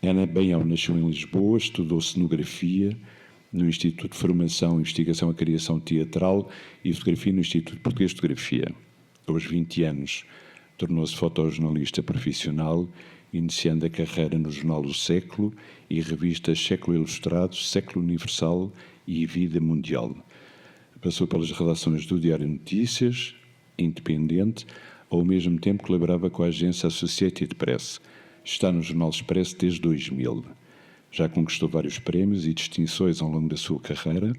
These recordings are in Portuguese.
Ana Baião nasceu em Lisboa, estudou cenografia no Instituto de Formação, Investigação e Criação Teatral e Fotografia no Instituto Português de Fotografia. Aos 20 anos, tornou-se fotojornalista profissional, iniciando a carreira no jornal O Século e revistas Século Ilustrado, Século Universal e Vida Mundial. Passou pelas redações do Diário Notícias, Independente, ao mesmo tempo colaborava com a agência Associated Press. Está no Jornal Expresso desde 2000. Já conquistou vários prémios e distinções ao longo da sua carreira.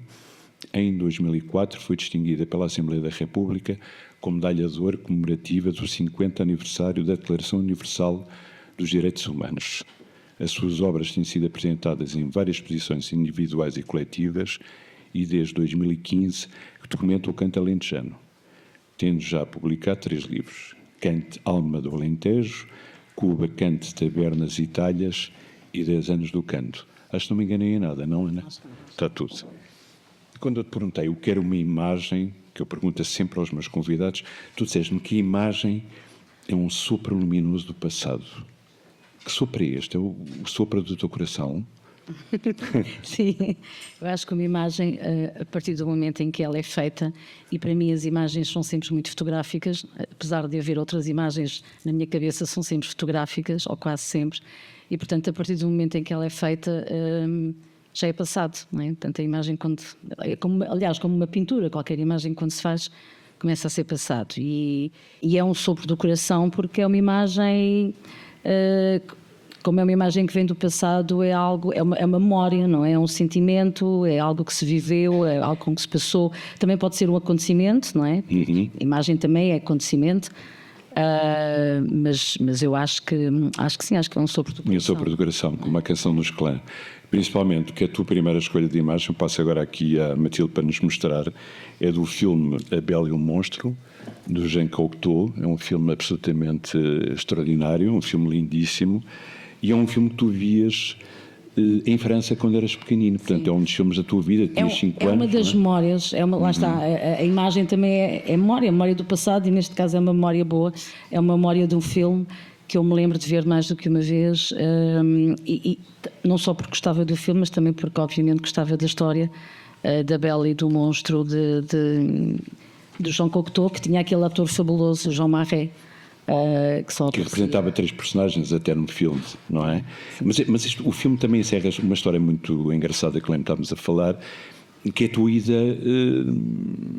Em 2004 foi distinguida pela Assembleia da República com medalha de ouro comemorativa do 50º aniversário da Declaração Universal dos Direitos Humanos. As suas obras têm sido apresentadas em várias exposições individuais e coletivas e desde 2015 que documentam o canto alentejano, tendo já publicado 3 livros: Cante Alma do Alentejo, Cuba, Cante, Tabernas e Talhas e 10 anos do canto. Acho que não me enganei em nada, não, Ana? Está tudo. Quando eu te perguntei o que era uma imagem, que eu pergunto sempre aos meus convidados, tu disseste-me que a imagem é um sopro luminoso do passado. Que sopro é este? É o sopro do teu coração? Sim, eu acho que uma imagem, a partir do momento em que ela é feita, e para mim as imagens são sempre muito fotográficas, apesar de haver outras imagens na minha cabeça, são sempre fotográficas, ou quase sempre, e portanto a partir do momento em que ela é feita já é passado, não é? Portanto a imagem, aliás, como uma pintura, qualquer imagem quando se faz começa a ser passado, e é um sopro do coração porque é uma imagem... como é uma imagem que vem do passado, é algo, é uma memória, não é? É um sentimento, é algo que se viveu, é algo com que se passou. Também pode ser um acontecimento, não é? Uhum. A imagem também é acontecimento, mas eu acho que sim, acho que é um sopro do coração. Um sopro do coração, como uma canção dos Clã. Principalmente, que é a tua primeira escolha de imagem, passo agora aqui à Matilde para nos mostrar, é do filme A Bela e o Monstro, do Jean Cocteau. É um filme absolutamente extraordinário, um filme lindíssimo. E é um filme que tu vias em França quando eras pequenino. Portanto, sim, é um dos filmes da tua vida, tinhas 5 anos. É uma das memórias, lá está, a imagem também é memória do passado, e neste caso é uma memória boa, é uma memória de um filme que eu me lembro de ver mais do que uma vez, e não só porque gostava do filme, mas também porque obviamente gostava da história da Bela e do Monstro do Jean Cocteau, que tinha aquele ator fabuloso, Jean Marais, que representava 3 personagens até no filme, não é? Mas o filme também encerra uma história muito engraçada que estávamos a falar, que é a tua ida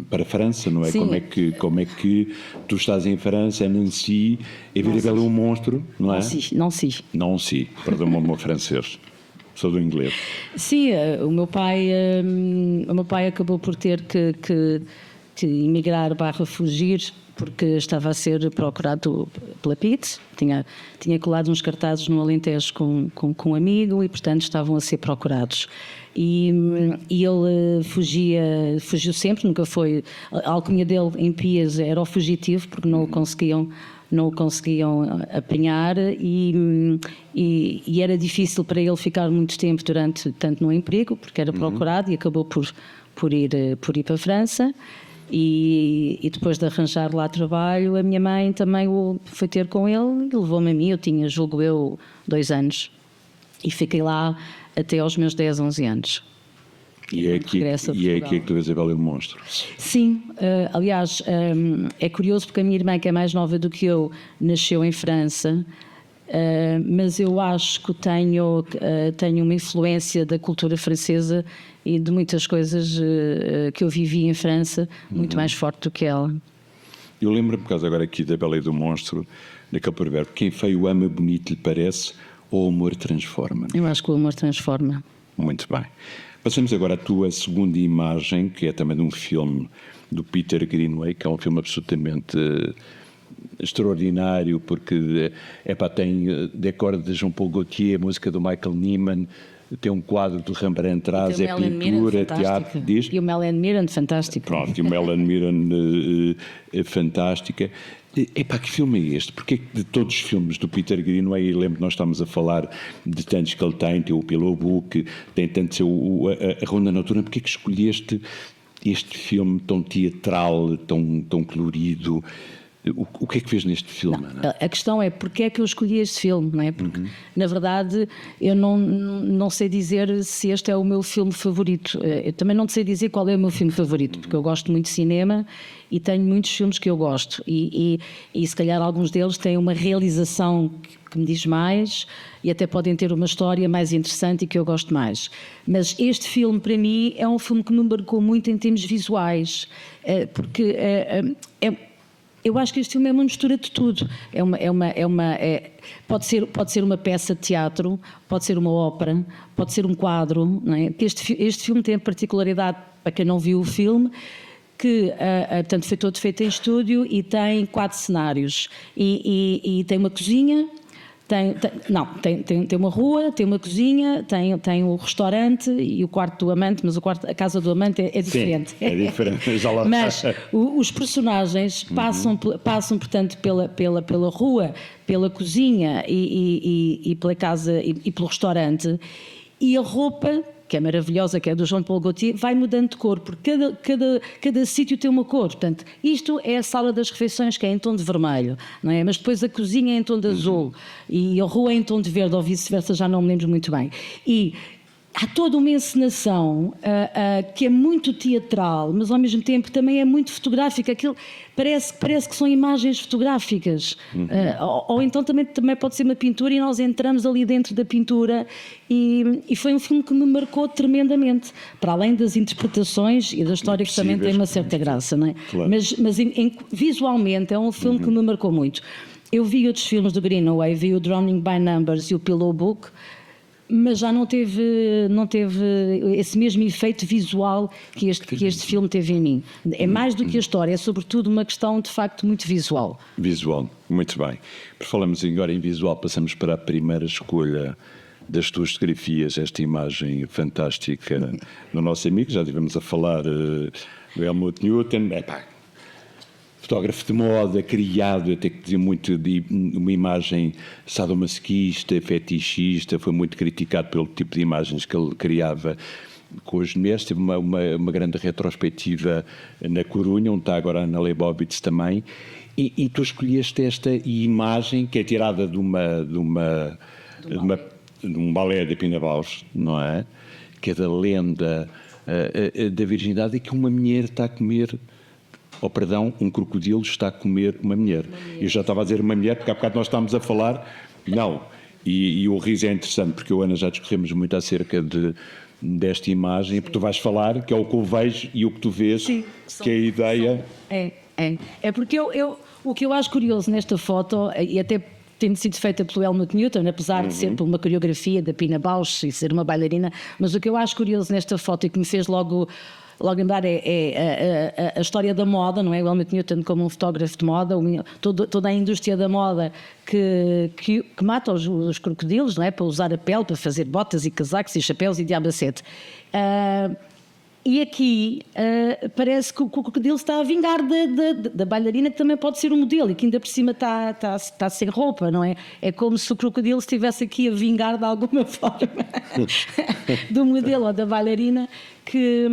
para a França, não é? Como é que tu estás em França, em Nancy, e ver a Bela e o Monstro, não é? Não, perdão-me o meu francês. Sou do inglês. Sim, o meu pai acabou por ter que emigrar / fugir, porque estava a ser procurado pela PIDE, tinha colado uns cartazes no Alentejo com um amigo e, portanto, estavam a ser procurados. E ele fugiu sempre, nunca foi... A alcunha dele em Pias era o fugitivo, porque não o conseguiam apanhar, e era difícil para ele ficar muito tempo tanto no emprego, porque era procurado, e acabou por ir para a França. E depois de arranjar lá trabalho, a minha mãe também foi ter com ele e levou-me a mim. Eu tinha, julgo eu, 2 anos, e fiquei lá até aos meus 10, 11 anos. E é aqui que tu vês a Bela e o Monstro? Sim, aliás, é curioso porque a minha irmã, que é mais nova do que eu, nasceu em França, mas eu acho que tenho uma influência da cultura francesa e de muitas coisas que eu vivi em França muito mais forte do que ela. Eu lembro-me, por causa agora aqui da Bela e do Monstro, daquele provérbio: quem feio ama, bonito lhe parece, ou o amor transforma. Eu acho que o amor transforma. Muito bem. Passamos agora à tua segunda imagem, que é também de um filme do Peter Greenaway, que é um filme absolutamente extraordinário, porque tem decor de Jean-Paul Gaultier, música do Michael Nyman, tem um quadro do Rembrandt atrás, é pintura, teatro, diz. E o Helen Mirren, fantástico. Pronto, e o Helen Mirren é fantástica. Que filme é este? Porque de todos os filmes do Peter Greenaway, e lembro que nós estamos a falar de tantos que ele tem o Pillow Book, tem tanto a Ronda Noturna, porque é que escolheste este filme tão teatral, tão colorido? O que é que fez neste filme, Ana? A questão é porque é que eu escolhi este filme, não é? Porque, na verdade, eu não sei dizer se este é o meu filme favorito. Eu também não sei dizer qual é o meu filme favorito, porque eu gosto muito de cinema e tenho muitos filmes que eu gosto. E se calhar alguns deles têm uma realização que me diz mais e até podem ter uma história mais interessante e que eu gosto mais. Mas este filme, para mim, é um filme que me marcou muito em termos visuais, porque eu acho que este filme é uma mistura de tudo. Pode ser uma peça de teatro, pode ser uma ópera, pode ser um quadro. Não é? Este filme tem a particularidade, para quem não viu o filme, que portanto, foi todo feito em estúdio e tem 4 cenários. E tem uma cozinha. Tem uma rua, tem uma cozinha, tem o restaurante e o quarto do amante, mas a casa do amante é diferente. Sim, é diferente. Já lá mas os personagens passam portanto, pela rua, pela cozinha e pela casa e pelo restaurante, e a roupa, que é maravilhosa, que é do Jean Paul Gaultier, vai mudando de cor, porque cada sítio tem uma cor. Portanto, isto é a sala das refeições, que é em tom de vermelho, não é? Mas depois a cozinha é em tom de azul e a rua é em tom de verde, ou vice-versa, já não me lembro muito bem. E há toda uma encenação que é muito teatral, mas ao mesmo tempo também é muito fotográfica. Aquilo parece que são imagens fotográficas. Ou então também pode ser uma pintura e nós entramos ali dentro da pintura. E foi um filme que me marcou tremendamente, para além das interpretações e da história, que também tem uma certa graça, não é? Claro. Mas visualmente é um filme que me marcou muito. Eu vi outros filmes do Greenaway, vi o Drowning by Numbers e o Pillow Book, mas já não teve esse mesmo efeito visual que este filme teve em mim. É mais do que a história, é sobretudo uma questão de facto muito visual. Visual, muito bem. Por falarmos agora em visual, passamos para a primeira escolha das tuas fotografias, esta imagem fantástica do nosso amigo, já estivemos a falar do Helmut Newton, fotógrafo de moda, criado, até que dizia muito de uma imagem sadomasoquista, fetichista, foi muito criticado pelo tipo de imagens que ele criava com as mulheres. Teve uma grande retrospectiva na Corunha, onde está agora a Ana Leibovitz também, e tu escolheste esta imagem que é tirada de um balé de Pina Bausch, não é? Que é da lenda da virgindade, e que uma mulher está a comer... um crocodilo está a comer uma mulher. Eu já estava a dizer uma mulher, porque há bocado nós estávamos a falar, não. E o riso é interessante, porque eu, Ana, já discorremos muito acerca desta imagem, porque tu vais falar, que é o que eu vejo e o que tu vês, sim, que é a ideia... É porque o que eu acho curioso nesta foto, e até tendo sido feita pelo Helmut Newton, apesar de ser por uma coreografia da Pina Bausch e ser uma bailarina, mas o que eu acho curioso nesta foto e que me fez logo lembrar é a história da moda, não é? O Helmut Newton como um fotógrafo de moda, toda a indústria da moda que mata os crocodilos, não é? Para usar a pele, para fazer botas e casacos e chapéus e diabacete. E aqui parece que o crocodilo está a vingar da bailarina, que também pode ser um modelo e que ainda por cima está sem roupa, não é? É como se o crocodilo estivesse aqui a vingar de alguma forma do modelo ou da bailarina que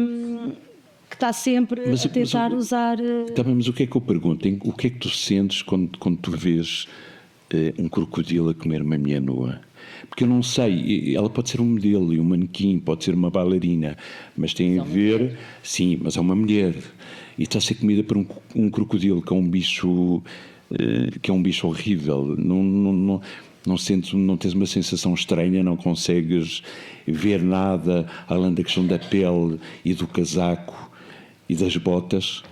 está sempre a tentar usar... Mas o que é que eu pergunto? O que é que tu sentes quando tu vês um crocodilo a comer uma mulher nua? Porque eu não sei, ela pode ser um modelo e um manequim, pode ser uma bailarina, mas tem a ver... Sim, mas é uma mulher. E está a ser comida por um crocodilo, que é um bicho horrível. Não tens uma sensação estranha, não consegues ver nada além da questão da pele e do casaco e das botas?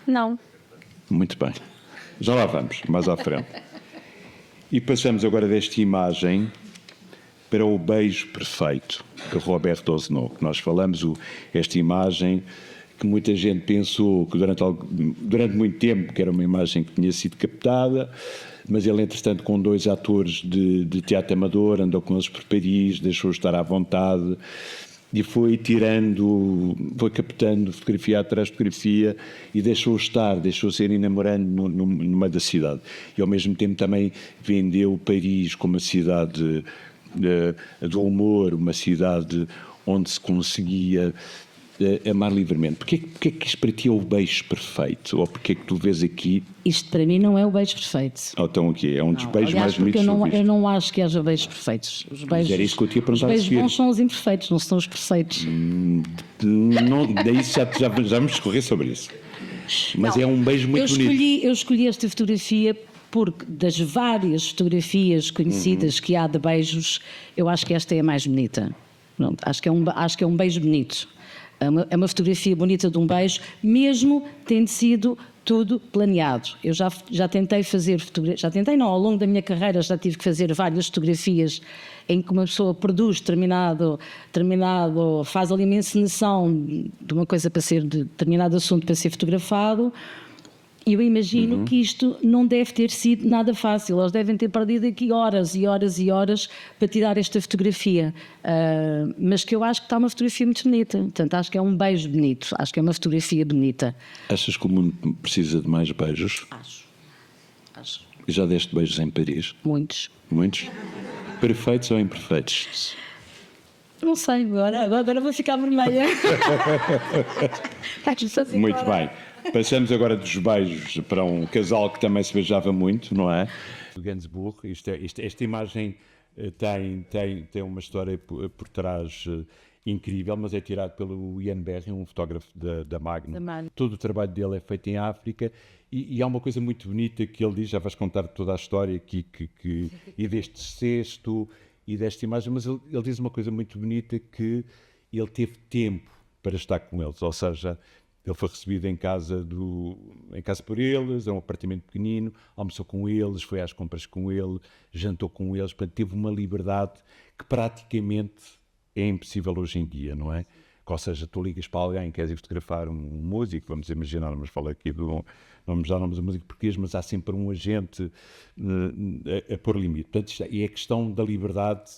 Não. Muito bem. Já lá vamos, mais à frente. E passamos agora desta imagem para o beijo perfeito de Robert Osno, que nós falamos, esta imagem que muita gente pensou que durante muito tempo que era uma imagem que tinha sido captada, mas ele, entretanto, com 2 atores de teatro amador, andou com eles por Paris, deixou estar à vontade e foi captando fotografia atrás de fotografia e deixou ser enamorando no meio da cidade. E, ao mesmo tempo, também vendeu Paris como uma cidade do humor, uma cidade onde se conseguia amar livremente. Porquê é que isto para ti é o beijo perfeito? Ou porquê é que tu vês aqui... Isto para mim não é o beijo perfeito. Então aqui é um dos beijos Aliás, mais bonitos eu não acho que haja beijos perfeitos. Os beijos, era isso que eu te ia perguntar os beijos a seguir. bons são os imperfeitos, não são os perfeitos. Não, daí já vamos discorrer sobre isso. Mas é um beijo muito bonito. Eu escolhi esta fotografia porque das várias fotografias conhecidas que há de beijos, eu acho que esta é a mais bonita. Pronto, acho que é um beijo bonito. É uma fotografia bonita de um beijo, mesmo tendo sido tudo planeado. Eu já tentei fazer fotografias, ao longo da minha carreira já tive que fazer várias fotografias em que uma pessoa produz determinado faz ali uma encenação de uma coisa para ser, de determinado assunto para ser fotografado. E eu imagino que isto não deve ter sido nada fácil. Eles devem ter perdido aqui horas e horas e horas para tirar esta fotografia. Mas que eu acho que está uma fotografia muito bonita. Portanto, acho que é um beijo bonito. Acho que é uma fotografia bonita. Achas que o mundo precisa de mais beijos? Acho. E já deste beijos em Paris? Muitos. Muitos? Perfeitos ou imperfeitos? Não sei, agora vou ficar vermelha. Muito bem. Passamos agora dos beijos para um casal que também se beijava muito, não é? O Gainsbourg, esta imagem tem uma história por trás incrível, mas é tirado pelo Ian Berry, um fotógrafo da Magnum. Todo o trabalho dele é feito em África e há uma coisa muito bonita que ele diz, já vais contar toda a história aqui, e deste cesto e desta imagem, mas ele diz uma coisa muito bonita, que ele teve tempo para estar com eles, ou seja, ele foi recebido em casa por eles, é um apartamento pequenino, almoçou com eles, foi às compras com ele, jantou com eles, portanto teve uma liberdade que praticamente é impossível hoje em dia, não é? Ou seja, tu ligas para alguém, queres ir fotografar um músico, vamos imaginar, vamos falar aqui não vamos dar nomes a músico português, mas há sempre um agente a pôr limite. Portanto, é a questão da liberdade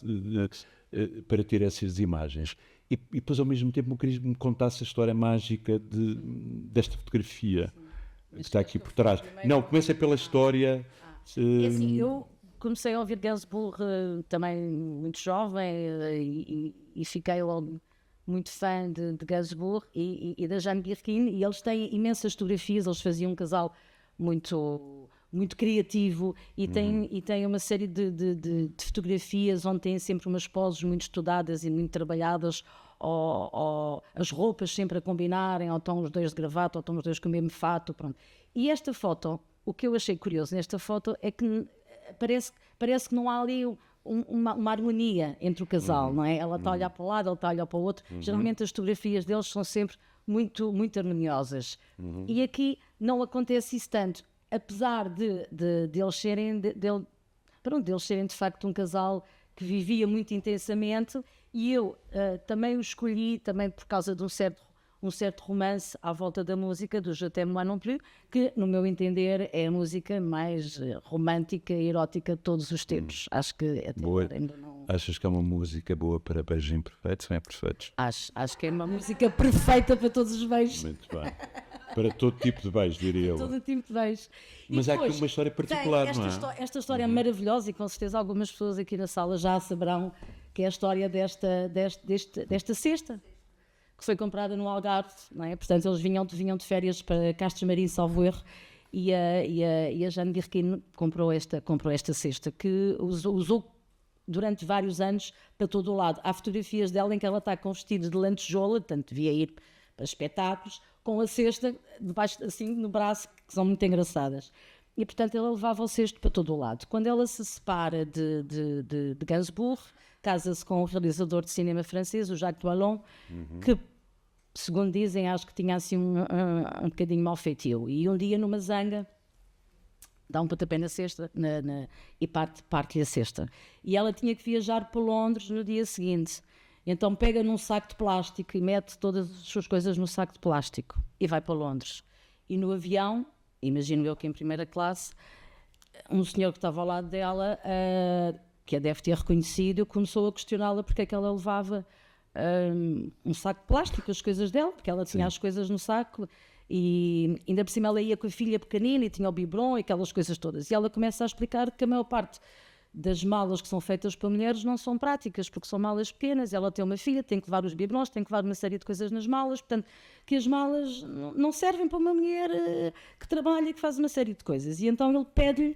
para ter essas imagens. E depois, ao mesmo tempo, eu queria que me contasse a história mágica desta fotografia que está aqui por trás. Não, começa pela história... É assim, eu comecei a ouvir Gainsbourg também muito jovem e fiquei logo muito fã de Gainsbourg e da Jane Birkin, e eles têm imensas fotografias, eles faziam um casal muito criativo e tem uma série de fotografias onde têm sempre umas poses muito estudadas e muito trabalhadas, ou as roupas sempre a combinarem, ou estão os dois de gravata, ou estão os dois com o mesmo fato, pronto. E esta foto, o que eu achei curioso nesta foto é que parece que não há ali uma harmonia entre o casal, não é? Ela está a olhar para um lado, ele está a olhar para o outro. Geralmente as fotografias deles são sempre muito, muito harmoniosas. E aqui não acontece isso tanto. Apesar de eles serem de facto um casal que vivia muito intensamente, e eu também o escolhi também por causa de um certo romance à volta da música do Je t'aime moi non plus, que no meu entender é a música mais romântica e erótica de todos os tempos. Acho que até boa. Ainda não... Achas que é uma música boa para beijos imperfeitos ou é perfeitos? Acho que é uma música perfeita para todos os beijos. Muito bem. Para todo tipo de beijo, diria eu. Todo tipo de beijo. Mas há aqui uma história particular, não é? Esta história é maravilhosa e com certeza algumas pessoas aqui na sala já saberão que é a história desta cesta que foi comprada no Algarve, não é? Portanto, eles vinham de férias para Castro Marim, salvo erro, e a Jane Birkin comprou esta cesta que usou durante vários anos para todo o lado. Há fotografias dela em que ela está com vestidos de lantejoula, portanto devia ir para espetáculos, com a cesta debaixo, assim, no braço, que são muito engraçadas. E, portanto, ela levava o cesto para todo o lado. Quando ela se separa de Gainsbourg, casa-se com o realizador de cinema francês, o Jacques Doillon, que, segundo dizem, acho que tinha assim um bocadinho mau feitio. E um dia, numa zanga, dá um pontapé na cesta e parte-lhe a cesta. E ela tinha que viajar para Londres no dia seguinte. Então pega num saco de plástico e mete todas as suas coisas no saco de plástico e vai para Londres. E no avião, imagino eu que em primeira classe, um senhor que estava ao lado dela, que a deve ter reconhecido, começou a questioná-la porque é que ela levava um saco de plástico, as coisas dela, porque ela tinha as coisas no saco, e ainda por cima ela ia com a filha pequenina e tinha o biberon e aquelas coisas todas. E ela começa a explicar que a maior parte das malas que são feitas para mulheres não são práticas, porque são malas pequenas, ela tem uma filha, tem que levar os biberons, tem que levar uma série de coisas nas malas, portanto, que as malas não servem para uma mulher que trabalha e que faz uma série de coisas. E então ele pede-lhe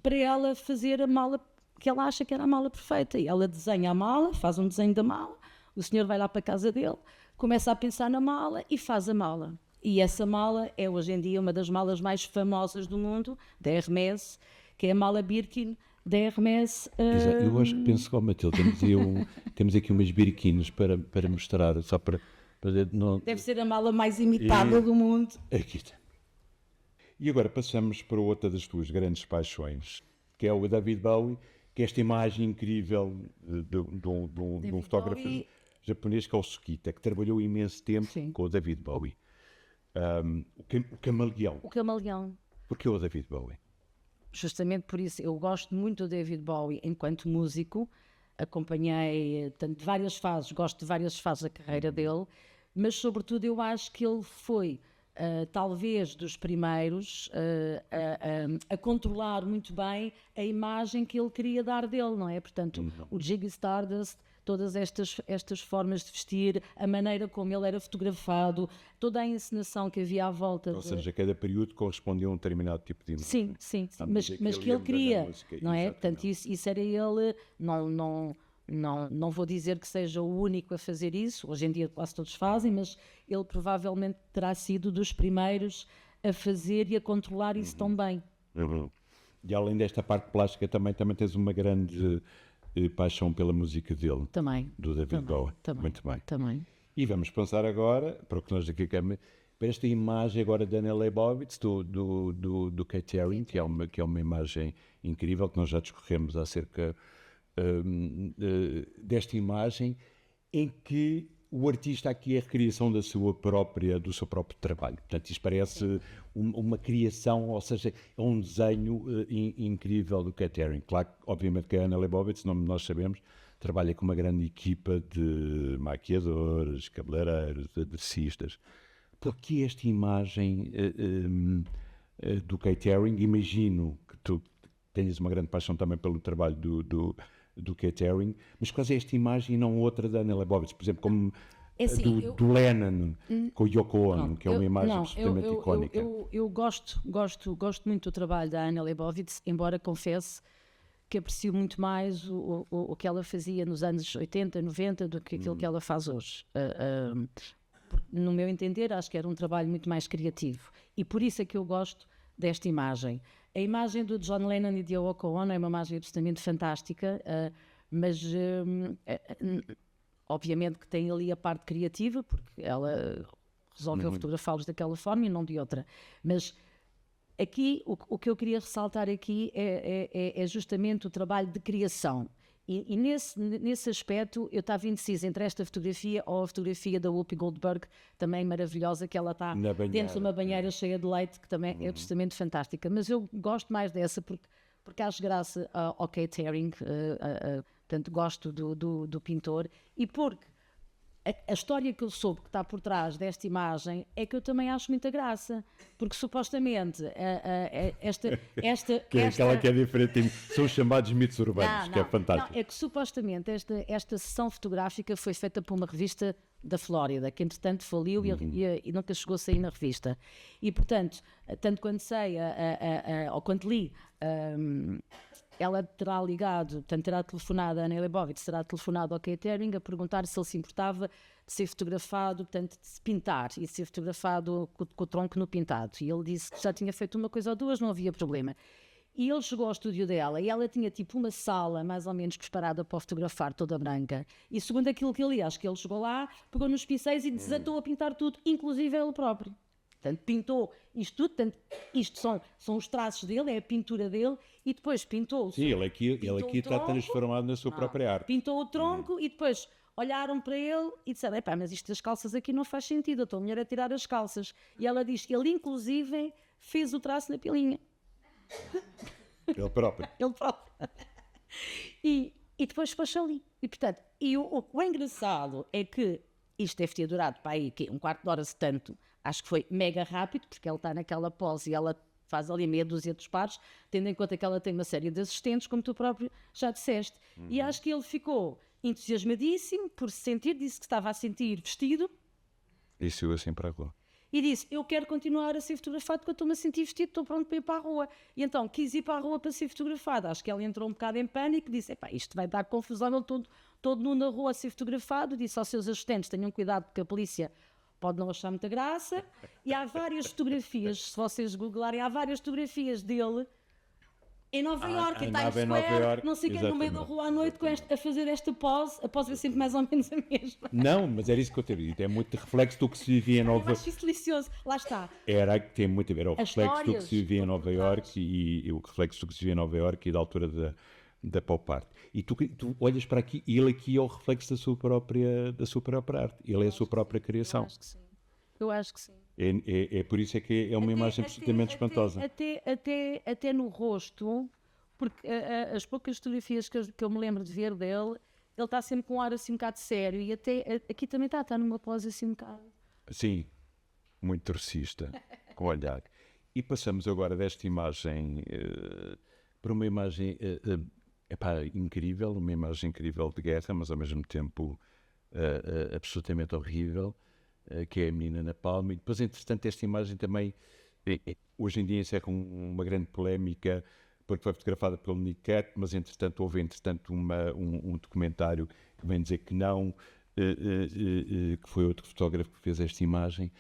para ela fazer a mala que ela acha que era a mala perfeita, e ela desenha a mala, faz um desenho da mala, o senhor vai lá para a casa dele, começa a pensar na mala e faz a mala. E essa mala é hoje em dia uma das malas mais famosas do mundo, da Hermès, que é a mala Birkin da Hermès. Exato. Eu acho que penso como Matilde, temos aqui umas Birkins para mostrar, só para não... Deve ser a mala mais imitada do mundo. Aqui está. E agora passamos para outra das tuas grandes paixões, que é o David Bowie, que é esta imagem incrível de um fotógrafo japonês, que é o Sukita, que trabalhou imenso tempo com o David Bowie. O camaleão. O camaleão. Porquê o David Bowie? Justamente por isso, eu gosto muito do David Bowie enquanto músico, acompanhei tanto de várias fases, gosto de várias fases da carreira dele, mas sobretudo eu acho que ele foi talvez dos primeiros a controlar muito bem a imagem que ele queria dar dele, não é? Portanto, o Ziggy Stardust, todas estas formas de vestir, a maneira como ele era fotografado, toda a encenação que havia à volta. Ou seja, cada período correspondia a um determinado tipo de imagem. Sim. Mas que ele queria, não é? Portanto, isso era ele, não vou dizer que seja o único a fazer isso, hoje em dia quase todos fazem, mas ele provavelmente terá sido dos primeiros a fazer e a controlar isso tão bem. E além desta parte plástica, também tens uma grande paixão pela música dele. Também. Do David Bowie. Muito bem. Também. E vamos pensar agora, para o que nós aqui queremos, para esta imagem agora da Anna Leibovitz, do Keith Haring, que é uma imagem incrível, que nós já discorremos acerca desta imagem, em que o artista aqui é a recriação do seu próprio trabalho. Portanto, isto parece uma criação, ou seja, é um desenho incrível do Keith Haring. Claro, obviamente que a Anna Leibovitz, nós sabemos, trabalha com uma grande equipa de maquiadores, cabeleireiros, aderecistas. Porquê esta imagem do Keith Haring? Imagino que tu tenhas uma grande paixão também pelo trabalho do Keith Haring, mas quase esta imagem e não outra da Anna Leibovitz, por exemplo, como do Lennon com o Yoko Ono, que é uma imagem absolutamente icónica. Eu gosto muito do trabalho da Anna Leibovitz, embora confesse que aprecio muito mais o que ela fazia nos anos 80, 90 do que aquilo que ela faz hoje. No meu entender, acho que era um trabalho muito mais criativo, e por isso é que eu gosto desta imagem. A imagem do John Lennon e de Yoko Ono é uma imagem absolutamente fantástica, mas obviamente que tem ali a parte criativa, porque ela resolveu fotografá-los daquela forma e não de outra. Mas aqui, o que eu queria ressaltar aqui é justamente o trabalho de criação. E nesse aspecto eu estava indecisa entre esta fotografia ou a fotografia da Whoopi Goldberg, também maravilhosa, que ela está dentro de uma banheira cheia de leite, que também é absolutamente fantástica. Mas eu gosto mais dessa porque acho graça ao Keith Haring, portanto gosto do pintor, e porque a história que eu soube que está por trás desta imagem é que eu também acho muita graça, porque supostamente que é aquela que é diferente, são os chamados mitos urbanos, que é fantástico. Não, é que supostamente esta sessão fotográfica foi feita por uma revista da Flórida, que entretanto faliu e nunca chegou a sair na revista. E portanto, tanto quanto sei, ou quanto li, ela terá ligado, portanto terá telefonado a Anna Leibovitz, terá telefonado ao Keith Haring a perguntar se ele se importava de ser fotografado, portanto de se pintar e de ser fotografado com o tronco no pintado. E ele disse que já tinha feito uma coisa ou duas, não havia problema. E ele chegou ao estúdio dela e ela tinha tipo uma sala mais ou menos preparada para fotografar, toda branca. E segundo aquilo que ele acho que ele chegou lá, pegou nos pincéis e desatou a pintar tudo, inclusive ele próprio. Portanto, pintou isto tudo, portanto, isto são os traços dele, é a pintura dele, e depois pintou... Sim, ele aqui está transformado na sua própria arte. Pintou o tronco e depois olharam para ele e disseram, mas isto das calças aqui não faz sentido, a tua mulher a tirar as calças. E ela diz que ele, inclusive, fez o traço na pilinha. Ele próprio. Ele próprio. E depois foi ali. E, portanto, o engraçado é que isto deve ter durado para aí um quarto de hora, se tanto. Acho que foi mega rápido, porque ele está naquela pose e ela faz ali meia dúzia de disparos, tendo em conta que ela tem uma série de assistentes, como tu próprio já disseste. E acho que ele ficou entusiasmadíssimo por se sentir, disse que estava a sentir vestido, E saiu assim para a rua. e disse, eu quero continuar a ser fotografado porque eu estou-me a sentir vestido, estou pronto para ir para a rua. E então quis ir para a rua para ser fotografado. Acho que ela entrou um bocado em pânico, disse, epá, isto vai dar confusão, ele todo nu na rua a ser fotografado. Disse aos seus assistentes, tenham cuidado porque a polícia pode não achar muita graça. E há várias fotografias, se vocês googlarem, há várias fotografias dele em Nova Iorque, em Times andava em Nova Square, Iorque, não sei o quê, no meio da exatamente. rua à noite a fazer esta pose. A pose é sempre mais ou menos a mesma. Não, mas era isso que eu te dito. É muito reflexo do que se vivia em Eu Nova acho isso delicioso. Lá está. Era que tem muito a ver. É o As reflexo do que histórias se vivia em estão Nova por Iorque e o reflexo do que se vivia em Nova Iorque e da altura da pop art. E tu olhas para aqui e ele aqui é o reflexo da sua própria arte. Ele é a sua própria criação. Eu acho que sim. Eu acho que sim. É por isso é que é uma imagem absolutamente espantosa. Até no rosto, porque as poucas fotografias que eu me lembro de ver dele, ele está sempre com um ar assim um bocado sério e até aqui também está numa pose assim um bocado. Sim, muito torcista, com o olhar. E passamos agora desta imagem para uma imagem incrível, uma imagem incrível de guerra, mas ao mesmo tempo absolutamente horrível, que é a menina na palma. E depois, entretanto, esta imagem também, hoje em dia, encerra uma grande polémica, porque foi fotografada pelo Nick Cat, mas entretanto houve um documentário que vem dizer que não, que foi outro fotógrafo que fez esta imagem.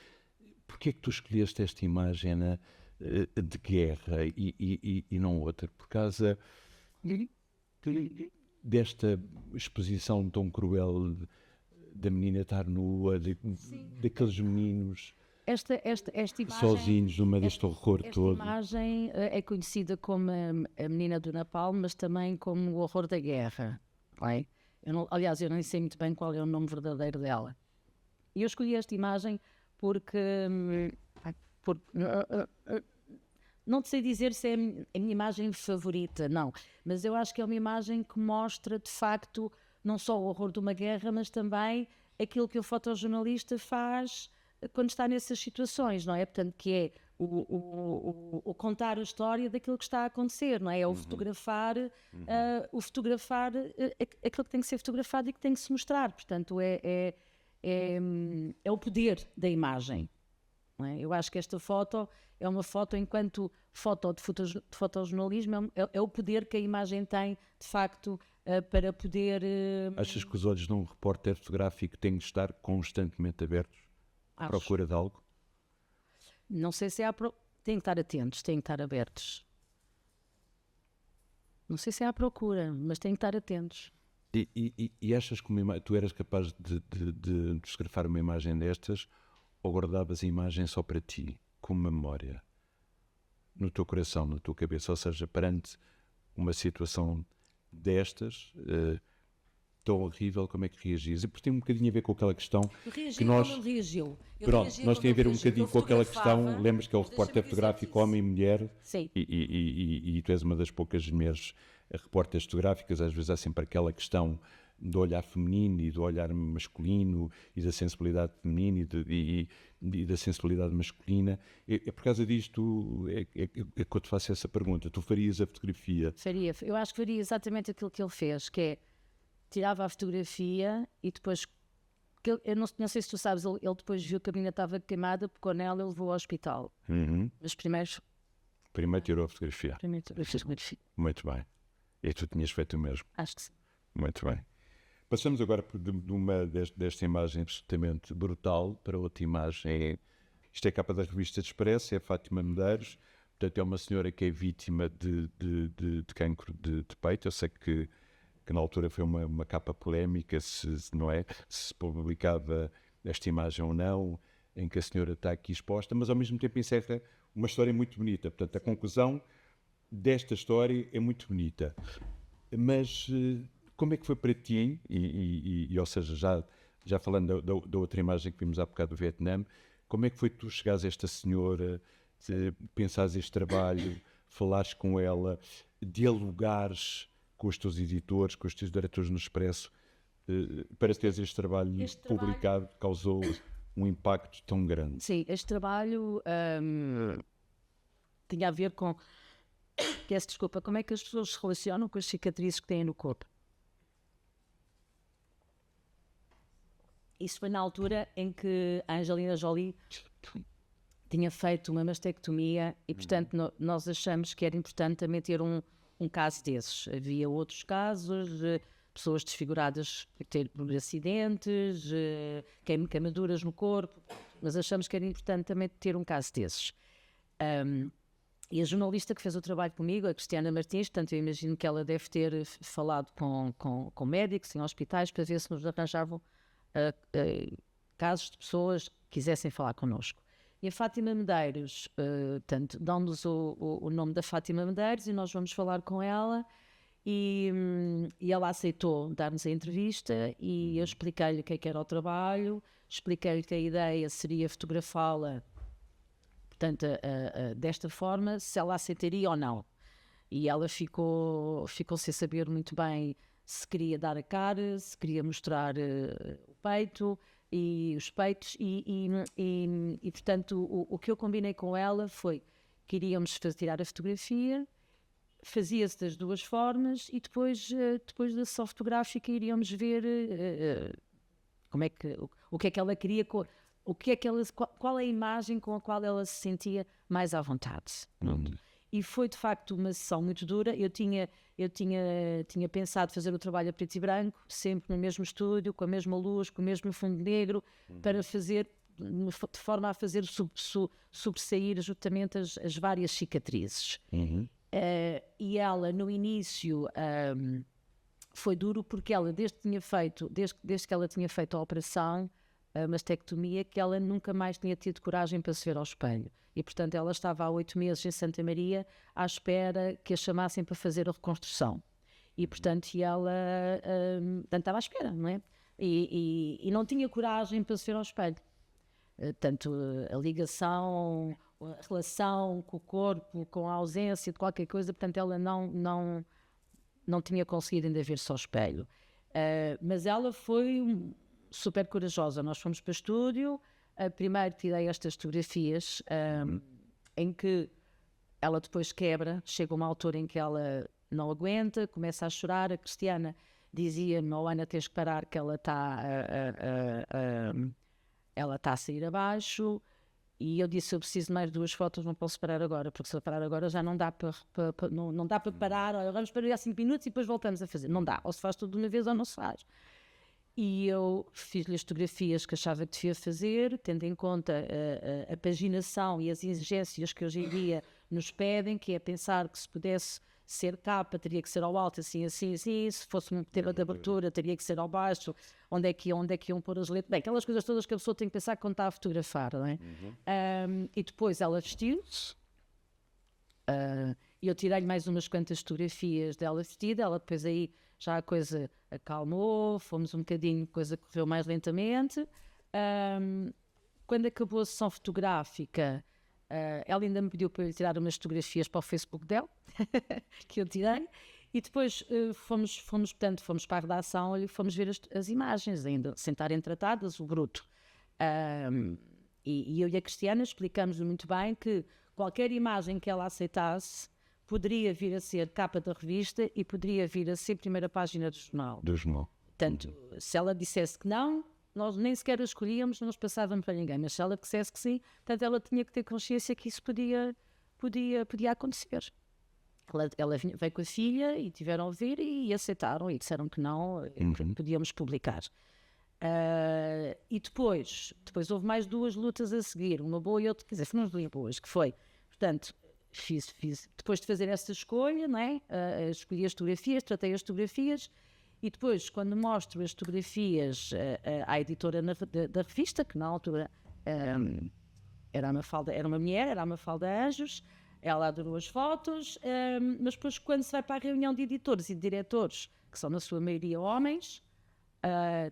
Porquê é que tu escolheste esta imagem de guerra e não outra? Por causa desta exposição tão cruel da menina estar nua, daqueles meninos Esta imagem, sozinhos no meio deste horror esta todo. imagem é conhecida como a menina do Napalm, mas também como o horror da guerra. Não é? Aliás, eu nem sei muito bem qual é o nome verdadeiro dela. E eu escolhi esta imagem porque não te sei dizer se é a minha imagem favorita, não. Mas eu acho que é uma imagem que mostra, de facto, não só o horror de uma guerra, mas também aquilo que o fotojornalista faz quando está nessas situações, não é? Portanto, que é o contar a história daquilo que está a acontecer, não é? É o fotografar, aquilo que tem que ser fotografado e que tem que se mostrar. Portanto, é o poder da imagem. Não é? Eu acho que esta foto é uma foto, enquanto foto de fotojornalismo, é o poder que a imagem tem, de facto, para poder... Achas que os olhos de um repórter fotográfico têm de estar constantemente abertos à procura de algo? Não sei se têm que estar atentos, têm que estar abertos. Não sei se é à procura, mas têm que estar atentos. E achas que tu eras capaz de fotografar uma imagem destas ou guardavas a imagem só para ti, como memória? No teu coração, na tua cabeça? Ou seja, perante uma situação destas, tão horrível, como é que reagias? E porque tem um bocadinho a ver com aquela questão que nós... Como ele reagiu. Pronto, nós tem a ver um bocadinho com aquela questão, lembras que é o repórter fotográfico homem e mulher? Sim. E tu és uma das poucas mulheres repórteres fotográficas, às vezes há sempre aquela questão do olhar feminino e do olhar masculino e da sensibilidade feminina e da sensibilidade masculina. É por causa disto que eu te faço essa pergunta. Tu farias a fotografia? Faria. Eu acho que faria exatamente aquilo que ele fez, que é tirava a fotografia e depois, eu não sei se tu sabes, ele depois viu que a menina estava queimada, pegou nela e levou ao hospital. Mas primeiro tirou a fotografia. Muito bem. E tu tinhas feito o mesmo? Acho que sim. Muito bem. Passamos agora desta imagem absolutamente brutal para outra imagem. Isto é a capa da revista de Expresso, é a Fátima Medeiros. Portanto, é uma senhora que é vítima de cancro de peito. Eu sei que na altura foi uma capa polémica, não é? Se publicava esta imagem ou não, em que a senhora está aqui exposta, mas ao mesmo tempo encerra uma história muito bonita. Portanto, a conclusão desta história é muito bonita. Mas como é que foi para ti, ou seja, já falando da outra imagem que vimos há bocado do Vietnã, como é que foi tu chegares a esta senhora, pensares este trabalho, falares com ela, dialogares com os teus editores, com os teus diretores no Expresso, para teres este trabalho publicado, causou um impacto tão grande? Sim, este trabalho tinha a ver com, peço desculpa, como é que as pessoas se relacionam com as cicatrizes que têm no corpo. Isso foi na altura em que a Angelina Jolie tinha feito uma mastectomia e, portanto, nós achamos que era importante também ter um caso desses. Havia outros casos, pessoas desfiguradas por acidentes, queimaduras no corpo, mas achamos que era importante também ter um caso desses. E a jornalista que fez o trabalho comigo, a Cristiana Martins, portanto, eu imagino que ela deve ter falado com médicos em hospitais para ver se nos arranjavam casos de pessoas que quisessem falar connosco. E a Fátima Medeiros, portanto, dão-nos o nome da Fátima Medeiros e nós vamos falar com ela e ela aceitou dar-nos a entrevista e eu expliquei-lhe o que era o trabalho, expliquei-lhe que a ideia seria fotografá-la, portanto, desta forma, se ela aceitaria ou não. E ela ficou sem saber muito bem se queria dar a cara, se queria mostrar o peito e os peitos e portanto, o que eu combinei com ela foi que iríamos tirar a fotografia, fazia-se das duas formas e depois da sessão fotográfica iríamos ver como é que, o que é que ela queria, qual é a imagem com a qual ela se sentia mais à vontade. E foi de facto uma sessão muito dura. Eu tinha pensado fazer o trabalho a preto e branco, sempre no mesmo estúdio, com a mesma luz, com o mesmo fundo negro, para fazer, de forma a fazer sobressair justamente as várias cicatrizes. E ela, no início, foi duro porque ela, desde que ela tinha feito a operação, a mastectomia, que ela nunca mais tinha tido coragem para se ver ao espelho. E, portanto, ela estava há 8 meses em Santa Maria à espera que a chamassem para fazer a reconstrução. E, portanto, ela estava à espera, não é? E não tinha coragem para se ver ao espelho. Tanto a ligação, a relação com o corpo, com a ausência de qualquer coisa, portanto, ela não tinha conseguido ainda ver-se ao espelho. Mas ela foi super corajosa. Nós fomos para o estúdio, primeiro tirei estas fotografias em que ela depois quebra, chega uma altura em que ela não aguenta, começa a chorar. A Cristiana dizia-me: "Oh, Ana, tens que parar que ela está a sair abaixo", e eu disse: "Eu preciso de mais 2 fotos, não posso parar agora, porque se eu parar agora já não dá não dá para parar. Olha, vamos parar há 5 minutos e depois voltamos a fazer. Não dá, ou se faz tudo de uma vez ou não se faz." E eu fiz-lhe as fotografias que achava que devia fazer, tendo em conta a paginação e as exigências que hoje em dia nos pedem, que é pensar que se pudesse ser capa, teria que ser ao alto, assim, se fosse um tema de abertura, teria que ser ao baixo, onde é que iam pôr as letras. Bem, aquelas coisas todas que a pessoa tem que pensar quando está a fotografar, não é? E depois ela vestiu-se, e eu tirei-lhe mais umas quantas fotografias dela vestida. Ela depois aí já a coisa acalmou, fomos um bocadinho, a coisa correu mais lentamente. Quando acabou a sessão fotográfica, ela ainda me pediu para eu lhe tirar umas fotografias para o Facebook dela, que eu tirei, e depois fomos para a redação e fomos ver as imagens, ainda sem estarem tratadas, o bruto. E eu e a Cristiana explicamos muito bem que qualquer imagem que ela aceitasse poderia vir a ser capa da revista e poderia vir a ser primeira página do jornal. Portanto, se ela dissesse que não, nós nem sequer a escolhíamos, não nos passávamos para ninguém, mas se ela dissesse que sim, portanto, ela tinha que ter consciência que isso podia acontecer. Ela veio com a filha e tiveram a ver e aceitaram e disseram que não, que podíamos publicar. E depois houve mais 2 lutas a seguir, uma boa e outra, quer dizer, foram 2 boas, que foi, portanto, fiz depois de fazer essa escolha, não é? Escolhi as fotografias, tratei as fotografias, e depois, quando mostro as fotografias à editora da revista, que na altura era uma mulher, era a Mafalda Anjos, ela adorou as fotos, mas depois, quando se vai para a reunião de editores e de diretores, que são na sua maioria homens,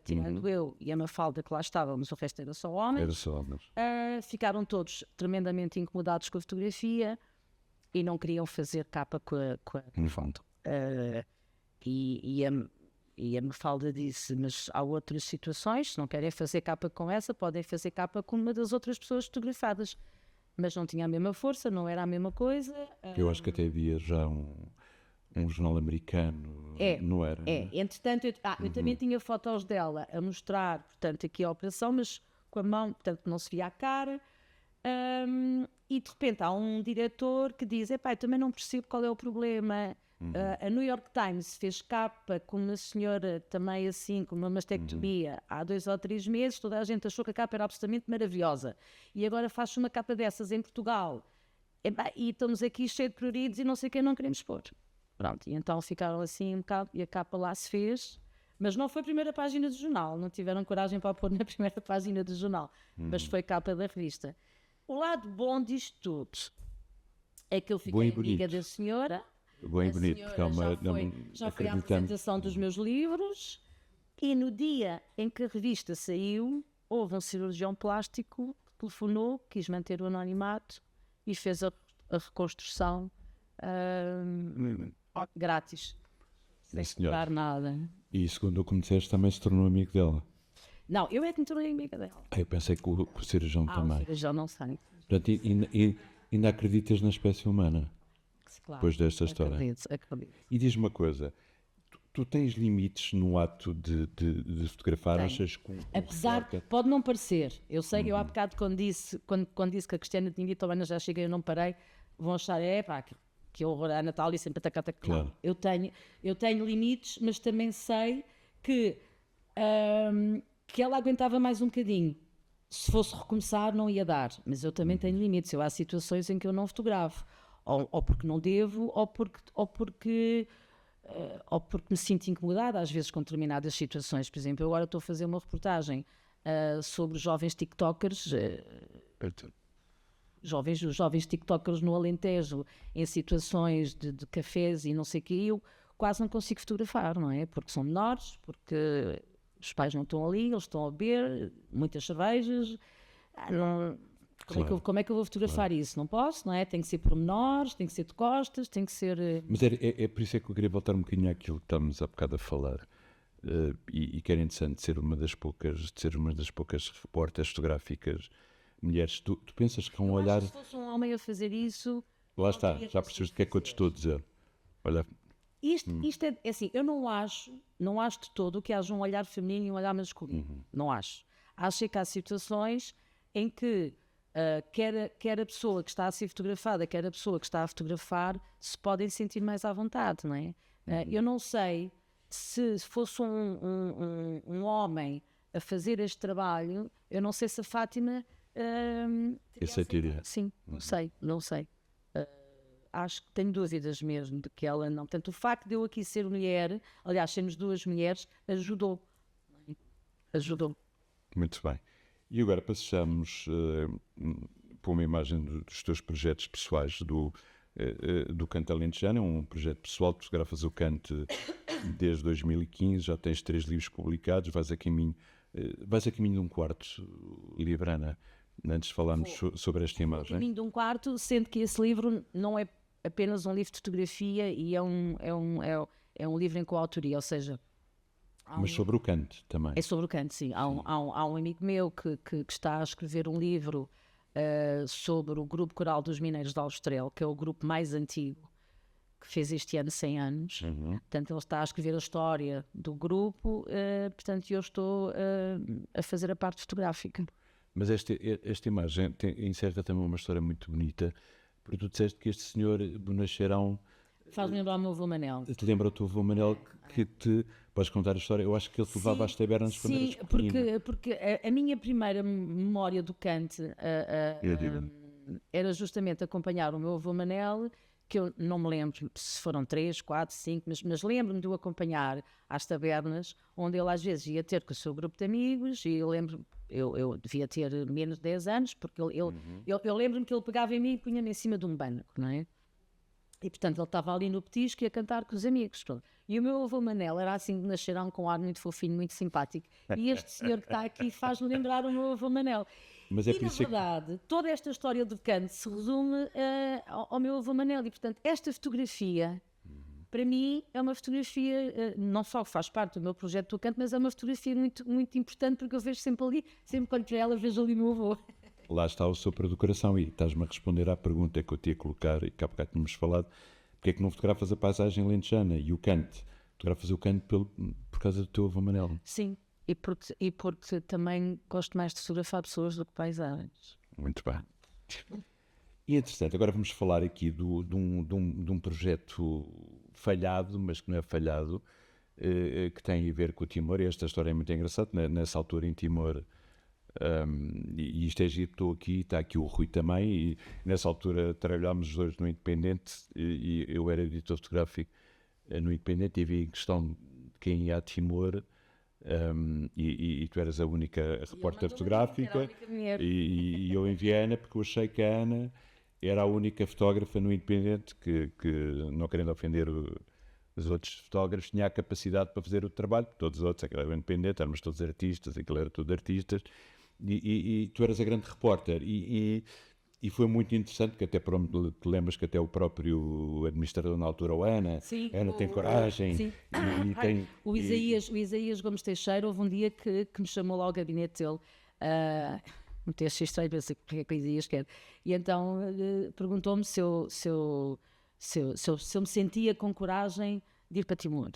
tirando eu e a Mafalda, que lá estávamos, o resto era só homens, ficaram todos tremendamente incomodados com a fotografia e não queriam fazer capa com a foto. E a Mafalda disse: "Mas há outras situações, se não querem fazer capa com essa, podem fazer capa com uma das outras pessoas fotografadas." mas não tinha a mesma força, não era a mesma coisa. Eu acho que até havia já um jornal americano, não era? É, entretanto, eu também tinha fotos dela a mostrar, portanto, aqui a operação, mas com a mão, portanto, não se via a cara. E de repente há um diretor que diz: epá, eu também não percebo qual é o problema. A New York Times fez capa com uma senhora também assim, com uma mastectomia, há 2 ou 3 meses, toda a gente achou que a capa era absolutamente maravilhosa. E agora faz uma capa dessas em Portugal. Epá, e estamos aqui cheio de pruridos e não sei quem não queremos pôr. Pronto, e então ficaram assim um bocado, e a capa lá se fez, mas não foi a primeira página do jornal, não tiveram coragem para pôr na primeira página do jornal, mas foi capa da revista. O lado bom disto tudo é que eu fiquei amiga da senhora. Bom e bonito, porque é uma, já foi a apresentação dos meus livros, e no dia em que a revista saiu, houve um cirurgião plástico que telefonou, quis manter o anonimato e fez a reconstrução grátis, sem cobrar nada. E segundo o que me disseste, também se tornou amigo dela. Não, eu é que me tornei amiga dela. Eu pensei que o cirurgião também. O cirurgião não sei. Portanto, ainda acreditas na espécie humana? Claro, depois desta história. Acredito. E diz-me uma coisa, tu tens limites no ato de fotografar? Tenho. Achas que Apesar, pode não parecer, eu sei que eu há bocado quando disse que a Cristiana tinha dito, oh, já cheguei, eu não parei, vão achar, pá, que horror, a Natália sempre atacada. Claro. Eu tenho limites, mas também sei que ela aguentava mais um bocadinho. Se fosse recomeçar não ia dar, mas eu também tenho limites, há situações em que eu não fotografo, ou porque não devo, ou porque me sinto incomodada às vezes com determinadas situações. Por exemplo, eu agora estou a fazer uma reportagem sobre os jovens tiktokers, os jovens tiktokers no Alentejo, em situações de cafés e não sei o que, eu quase não consigo fotografar, não é? Porque são menores, porque os pais não estão ali, eles estão a beber muitas cervejas, como é que eu vou fotografar isso? Não posso, não é? Tem que ser por menores, tem que ser de costas, tem que ser... Mas é por isso é que eu queria voltar um bocadinho àquilo que estamos há bocado a falar. E que era interessante ser uma das poucas repórteres fotográficas mulheres. Tu pensas que há um olhar... Se fosse um homem a fazer isso... Lá está, já percebeste o que é que eu te estou a dizer. Olha... Isto é assim, eu não acho de todo que haja um olhar feminino e um olhar masculino. Não acho. Acho que há situações em que quer a pessoa que está a ser fotografada, quer a pessoa que está a fotografar, se podem sentir mais à vontade, não é? Eu não sei se fosse um homem a fazer este trabalho, eu não sei se a Fátima... aceitaria. Sim, não sei. Acho que tenho dúvidas mesmo de que ela não. Portanto, o facto de eu aqui ser mulher, aliás, sermos 2 mulheres, ajudou. Ajudou. Muito bem. E agora passamos para uma imagem dos teus projetos pessoais do Canto Alentejano. É um projeto pessoal, tu fotografas o canto desde 2015, já tens 3 livros publicados, vais a caminho de um quarto livro, Ana. Antes de falarmos sobre esta imagem. Caminho de um quarto, sendo que esse livro não é apenas um livro de fotografia e é um livro em coautoria, ou seja... Mas sobre o canto também. É sobre o canto, sim. Há um amigo meu que está a escrever um livro sobre o Grupo Coral dos Mineiros de Aljustrel, que é o grupo mais antigo, que fez este ano 100 anos. Portanto, ele está a escrever a história do grupo, portanto, eu estou a fazer a parte fotográfica. Mas esta imagem encerra também uma história muito bonita, porque tu disseste que este senhor Bonacheirão... Faz-me lembrar o meu avô Manel. Te lembra o teu avô Manel que te... Podes contar a história? Eu acho que ele te levava às tabernas quando eras pequenina. Porque a minha primeira memória do cante era justamente acompanhar o meu avô Manel, que eu não me lembro se foram 3, 4, 5, mas lembro-me de o acompanhar às tabernas, onde ele às vezes ia ter com o seu grupo de amigos, e eu devia ter menos de 10 anos, porque eu lembro-me que ele pegava em mim e punha-me em cima de um banco, não é? E, portanto, ele estava ali no petisco e a cantar com os amigos. Pronto. E o meu avô Manel era assim de Bonacheirão, com um ar muito fofinho, muito simpático. E este senhor que está aqui faz-me lembrar o meu avô Manel. Mas é por isso na verdade, toda esta história do canto se resume ao meu avô Manel. E, portanto, esta fotografia, para mim, é uma fotografia, não só que faz parte do meu projeto do canto, mas é uma fotografia muito, muito importante, porque eu vejo sempre ali, sempre que olho para ela, vejo ali o meu avô. lá está o sopro do coração e estás-me a responder à pergunta que eu te ia colocar e que há bocado tínhamos falado, porque é que não fotografas a paisagem lentejana e o canto? Fotografas o canto por causa do teu avô Manel. Sim, e porque também gosto mais de fotografar pessoas do que paisagens. Muito bem. E, entretanto, agora vamos falar aqui de um projeto falhado, mas que não é falhado, que tem a ver com o Timor. E esta história é muito engraçada. Nessa altura, em Timor, e isto é giro, estou aqui, está aqui o Rui também, e nessa altura trabalhámos os dois no Independente, e eu era editor fotográfico no Independente, e havia questão de quem ia a Timor. E tu eras a única repórter fotográfica e eu enviei a Ana porque eu achei que a Ana era a única fotógrafa no Independente que não querendo ofender os outros fotógrafos, tinha a capacidade para fazer o trabalho. Todos os outros, aquilo era o Independente, éramos todos artistas, aquilo era tudo artistas, e tu eras a grande repórter, e foi muito interessante, que até te lembras que até o próprio administrador na altura, o Ana, Sim, Ana tem coragem. Sim. E tem, o Isaías Gomes Teixeira, houve um dia que me chamou lá ao gabinete dele, um texto estranho, pensei, o que é que o Isaías quer? E então perguntou-me se eu me sentia com coragem de ir para Timor.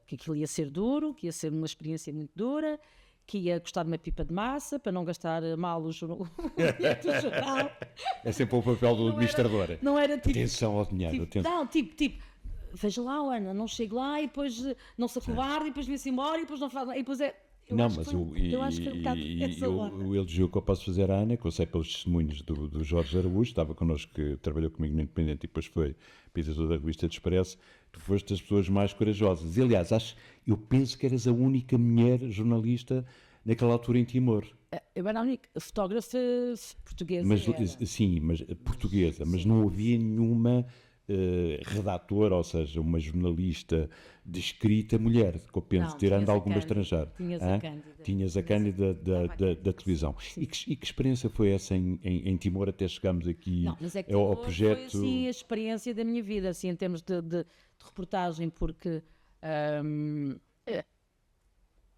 Que aquilo ia ser duro, que ia ser uma experiência muito dura, que ia custar uma pipa de massa para não gastar mal o jornal. É sempre o papel do administrador. Não era tipo. Atenção ao dinheiro. Atenção. Não, tipo, veja lá, Ana, não chego lá e depois não se acovarde e depois vem-se embora e depois não faz. E depois é. Eu acho que foi um bocado o elogio que eu posso fazer à Ana, que eu sei pelos testemunhos do Jorge Araújo, estava connosco, que trabalhou comigo no Independente e depois foi editor da revista de Expresso. Tu foste das pessoas mais corajosas. E, aliás, eu penso que eras a única mulher jornalista naquela altura em Timor. Eu era a única fotógrafa portuguesa. Sim, mas portuguesa, mas não havia nenhuma redatora, ou seja, uma jornalista de escrita mulher, que eu penso, tirando alguma estrangeira. Tinhas a Cândida da televisão. E que experiência foi essa em Timor até chegarmos aqui ao projeto? Foi assim a experiência da minha vida, assim, em termos de reportagem, porque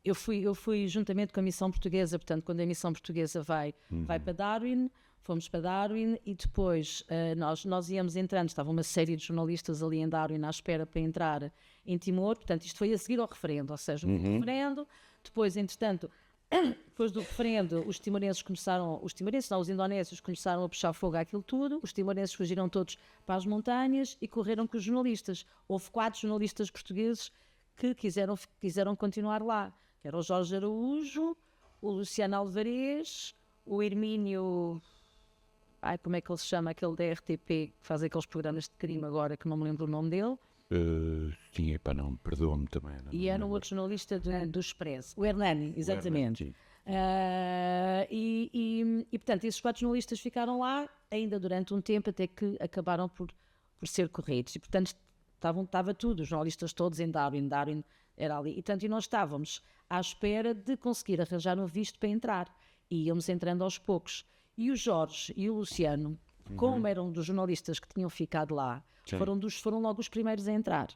eu fui juntamente com a missão portuguesa, portanto, quando a missão portuguesa vai para Darwin, fomos para Darwin e depois nós íamos entrando, estava uma série de jornalistas ali em Darwin à espera para entrar em Timor, portanto, isto foi a seguir ao referendo, ou seja, o referendo, depois, entretanto, depois do referendo, os indonésios começaram a puxar fogo àquilo tudo, os timorenses fugiram todos para as montanhas e correram com os jornalistas. Houve 4 jornalistas portugueses que quiseram continuar lá, que era o Jorge Araújo, o Luciano Alvarez, o Hermínio, como é que ele se chama, aquele da RTP, que faz aqueles programas de crime agora, que não me lembro o nome dele. Sim, não, perdoa-me também. E era um outro jornalista do Expresso, o Hernani, exatamente. E, portanto, esses 4 jornalistas ficaram lá ainda durante um tempo, até que acabaram por ser corridos. E, portanto, estava tudo, os jornalistas todos em Darwin era ali. E nós estávamos à espera de conseguir arranjar um visto para entrar. E íamos entrando aos poucos. E o Jorge e o Luciano, como eram dos jornalistas que tinham ficado lá, foram logo os primeiros a entrar.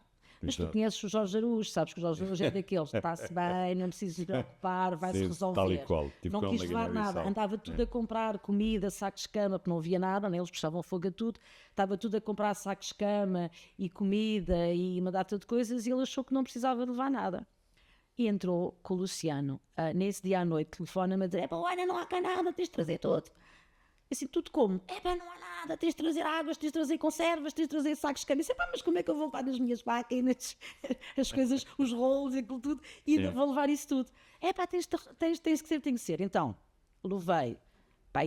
Mas tu conheces o Jorge Araújo, sabes que o Jorge Araújo é daqueles, está-se bem, não precisa se preocupar, vai-se resolver. Tal e qual. Não quis levar nada, andava tudo a comprar comida, sacos de cama, porque não havia nada, né? Eles puxavam fogo a tudo, estava tudo a comprar sacos de cama e comida e uma data de coisas, e ele achou que não precisava de levar nada. E entrou com o Luciano, nesse dia à noite, telefona-me a dizer: Ana, não há cá nada, tens de trazer tudo. Assim, tudo como? Não há nada, tens de trazer águas, tens de trazer conservas, tens de trazer sacos de cana. Mas como é que eu vou levar nas minhas máquinas, as coisas, os rolos e aquilo tudo, e vou levar isso tudo? Tem que ser. Então, levei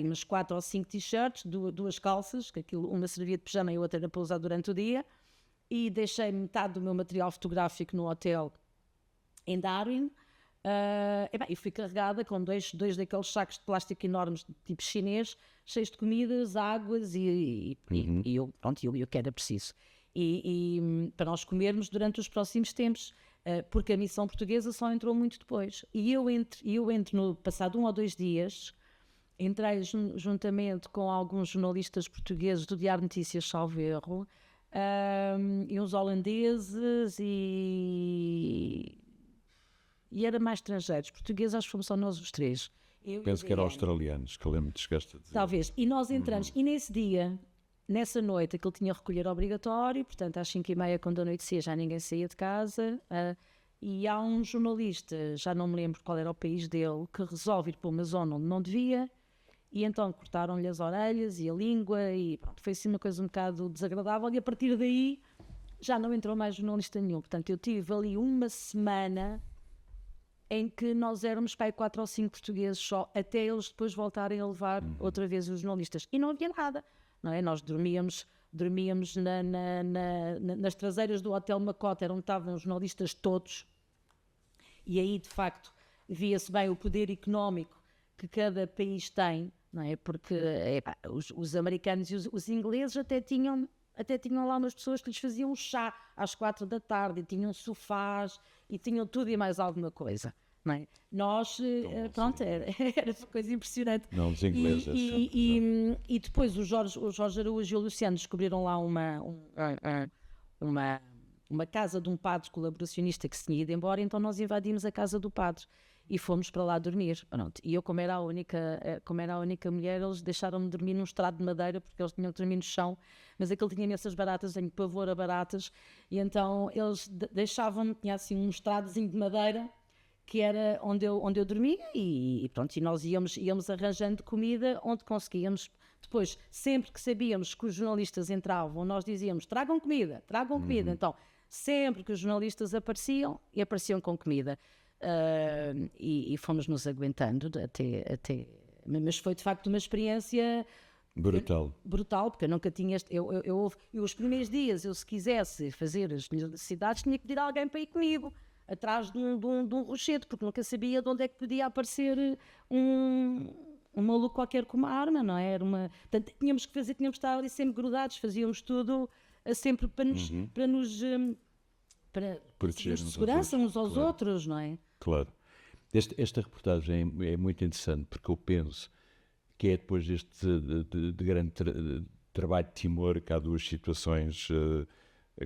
umas 4 ou 5 t-shirts, 2 calças, que aquilo, uma servia de pijama e a outra era para usar durante o dia, e deixei metade do meu material fotográfico no hotel em Darwin. E fui carregada com dois daqueles sacos de plástico enormes, tipo chinês, cheios de comidas, águas e o que era preciso. E para nós comermos durante os próximos tempos, porque a missão portuguesa só entrou muito depois. E eu entro no passado 1 ou 2 dias, entrei juntamente com alguns jornalistas portugueses do Diário Notícias, salvo erro, e uns holandeses e era mais estrangeiros. Portugueses, acho que fomos só nós os 3. Penso que era australianos, que eu lembro de chegaste a dizer. Talvez. E nós entramos, e nesse dia, nessa noite, aquilo tinha recolher obrigatório, portanto às 5h30, quando a noite já ninguém saía de casa, e há um jornalista, já não me lembro qual era o país dele, que resolve ir para uma zona onde não devia, e então cortaram-lhe as orelhas e a língua, e pronto, foi assim uma coisa um bocado desagradável, e a partir daí já não entrou mais jornalista nenhum. Portanto, eu tive ali uma semana em que nós éramos para aí 4 ou 5 portugueses só, até eles depois voltarem a levar outra vez os jornalistas. E não havia nada, não é? Nós dormíamos nas traseiras do Hotel Macota, onde estavam os jornalistas todos, e aí, de facto, via-se bem o poder económico que cada país tem, não é? Porque os americanos e os ingleses até tinham lá umas pessoas que lhes faziam um chá às 4 da tarde, e tinham sofás, e tinham tudo e mais alguma coisa. Não é? Nós, pronto, era uma coisa impressionante. Não, os ingleses. E depois o Jorge Araújo e o Luciano descobriram lá uma casa de um padre colaboracionista que se tinha ido embora, então nós invadimos a casa do padre e fomos para lá dormir. Pronto. E eu, como era a única mulher, eles deixaram-me dormir num estrado de madeira, porque eles tinham que dormir no chão, mas aquele tinha imensas baratas, tenho pavor a baratas, e então eles deixavam-me, tinha assim um estradozinho de madeira, que era onde eu dormia, e pronto, e nós íamos arranjando comida onde conseguíamos. Depois, sempre que sabíamos que os jornalistas entravam, nós dizíamos, tragam comida. Então, sempre que os jornalistas apareciam com comida. E fomos nos aguentando até. Mas foi de facto uma experiência brutal, porque eu nunca tinha. Eu os primeiros dias, se quisesse fazer as minhas necessidades, tinha que pedir a alguém para ir comigo, atrás de um rochedo, porque nunca sabia de onde é que podia aparecer um maluco qualquer com uma arma, não é? Portanto, tínhamos que estar ali sempre grudados, fazíamos tudo sempre para proteger segurança uns aos outros, não é? Claro. Esta reportagem é muito interessante, porque eu penso que é depois deste de grande trabalho de Timor que há duas situações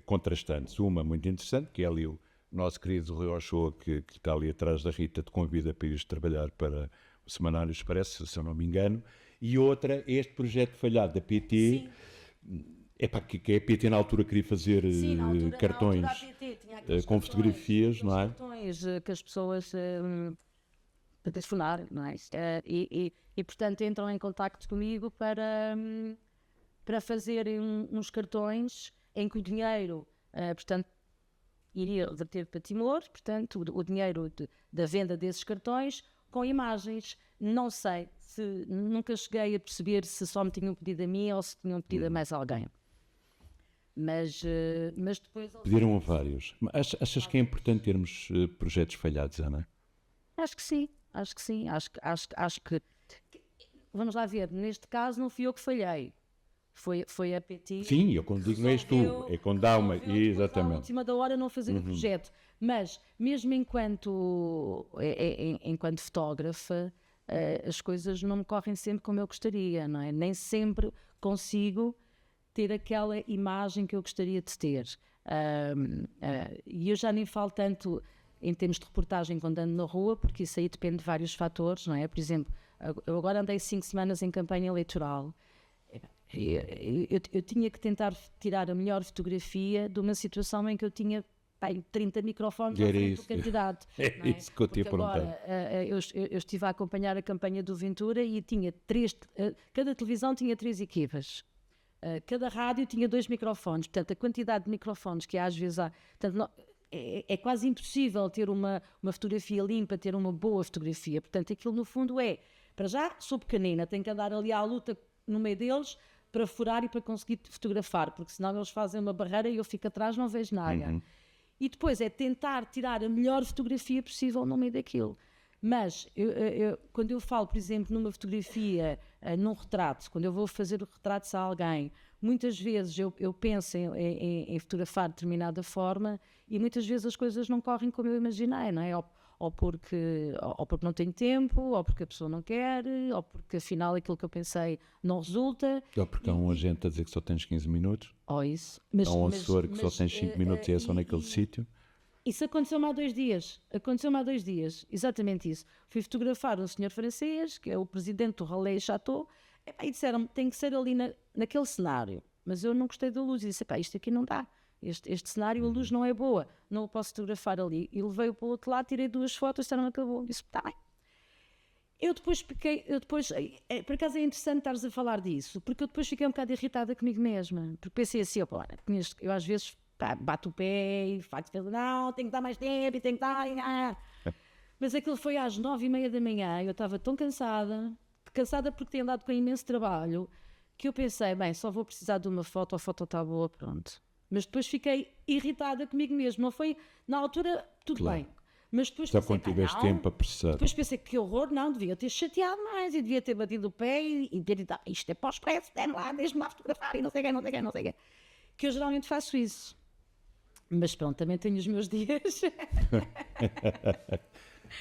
contrastantes. Uma muito interessante, que é ali o nosso querido Rui Ochoa, que está ali atrás da Rita, te convida para ires trabalhar para o Semanário Expresso, se eu não me engano. E outra, este projeto falhado da PT. Sim. Que a PT na altura queria fazer cartões na PT, com fotografias, não é? Cartões que as pessoas para telefonar, não é? E portanto entram em contacto comigo para fazerem uns cartões em que o dinheiro, portanto, iria reverter para Timor, portanto, o dinheiro da venda desses cartões com imagens. Não sei, nunca cheguei a perceber se só me tinham pedido a mim ou se tinham pedido a mais alguém. Mas depois... Pediram a vários. Achas que é importante termos projetos falhados, Ana? Acho que sim. Acho que... Vamos lá ver, neste caso não fui eu que falhei. Foi a PT. Sim, eu quando digo não és tu, é quando dá uma... Exatamente. À última da hora não fazer o projeto. Mas, mesmo enquanto fotógrafa, as coisas não me correm sempre como eu gostaria, não é? Nem sempre consigo ter aquela imagem que eu gostaria de ter. E eu já nem falo tanto em termos de reportagem quando ando na rua, porque isso aí depende de vários fatores, não é? Por exemplo, eu agora andei 5 semanas em campanha eleitoral. Eu tinha que tentar tirar a melhor fotografia de uma situação em que eu tinha 30 microfones à frente do candidato. É isso que eu te ia perguntar. Eu estive a acompanhar a campanha do Ventura e tinha cada televisão tinha 3 equipas. Cada rádio tinha 2 microfones, portanto a quantidade de microfones que às vezes há, portanto, é quase impossível ter uma fotografia limpa, ter uma boa fotografia. Portanto aquilo no fundo para já sou pequenina, tenho que andar ali à luta no meio deles para furar e para conseguir fotografar, porque senão eles fazem uma barreira e eu fico atrás, não vejo nada. E depois é tentar tirar a melhor fotografia possível no meio daquilo. Mas quando eu falo, por exemplo, numa fotografia, num retrato, quando eu vou fazer retratos a alguém, muitas vezes eu penso em fotografar de determinada forma e muitas vezes as coisas não correm como eu imaginei, não é? Ou porque não tenho tempo, ou porque a pessoa não quer, ou porque afinal aquilo que eu pensei não resulta. Ou porque há um agente a dizer que só tens 15 minutos. Ou isso. Há um assessor que só tens 5 minutos e é só naquele sítio. Isso aconteceu-me há 2 dias. Aconteceu-me há 2 dias. Exatamente isso. Fui fotografar um senhor francês, que é o presidente do Relais Chateau, e disseram-me, tem que ser ali naquele cenário. Mas eu não gostei da luz. E disse, isto aqui não dá. Este cenário, a luz não é boa. Não o posso fotografar ali. E levei-o para o outro lado, tirei 2 fotos, disseram, acabou. Disse, está bem. Eu depois, por acaso é interessante estares a falar disso, porque eu depois fiquei um bocado irritada comigo mesma, porque pensei assim, eu às vezes bato o pé e faço, não, tenho que dar mais tempo e tenho que dar... Mas aquilo foi às 9h30 da manhã, eu estava tão cansada porque tinha andado com imenso trabalho, que eu pensei, bem, só vou precisar de uma foto, a foto está boa, pronto. Mas depois fiquei irritada comigo mesma, não foi, na altura, tudo Claro. bem. Mas depois Só pensei, quando tiveste tempo a processar. depois pensei que horror, não, devia ter chateado mais e devia ter batido o pé e ter dito, isto é para o expresso, deixa-me lá fotografar e não sei o quê. Que eu geralmente faço isso. Mas pronto, também tenho os meus dias.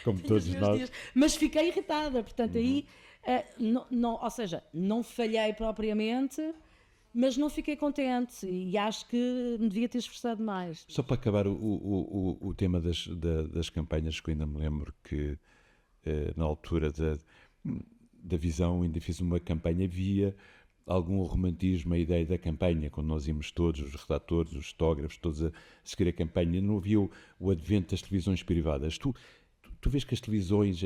Como todos nós. Dias. Mas fiquei irritada, portanto aí, ou seja, não falhei propriamente, mas não fiquei contente e acho que me devia ter esforçado mais. Só para acabar o tema das campanhas, que eu ainda me lembro que na altura da Visão ainda fiz uma campanha, havia algum romantismo, a ideia da campanha, quando nós íamos todos, os redatores, os fotógrafos, todos a seguir a campanha, não havia o advento das televisões privadas. Tu vês que as televisões,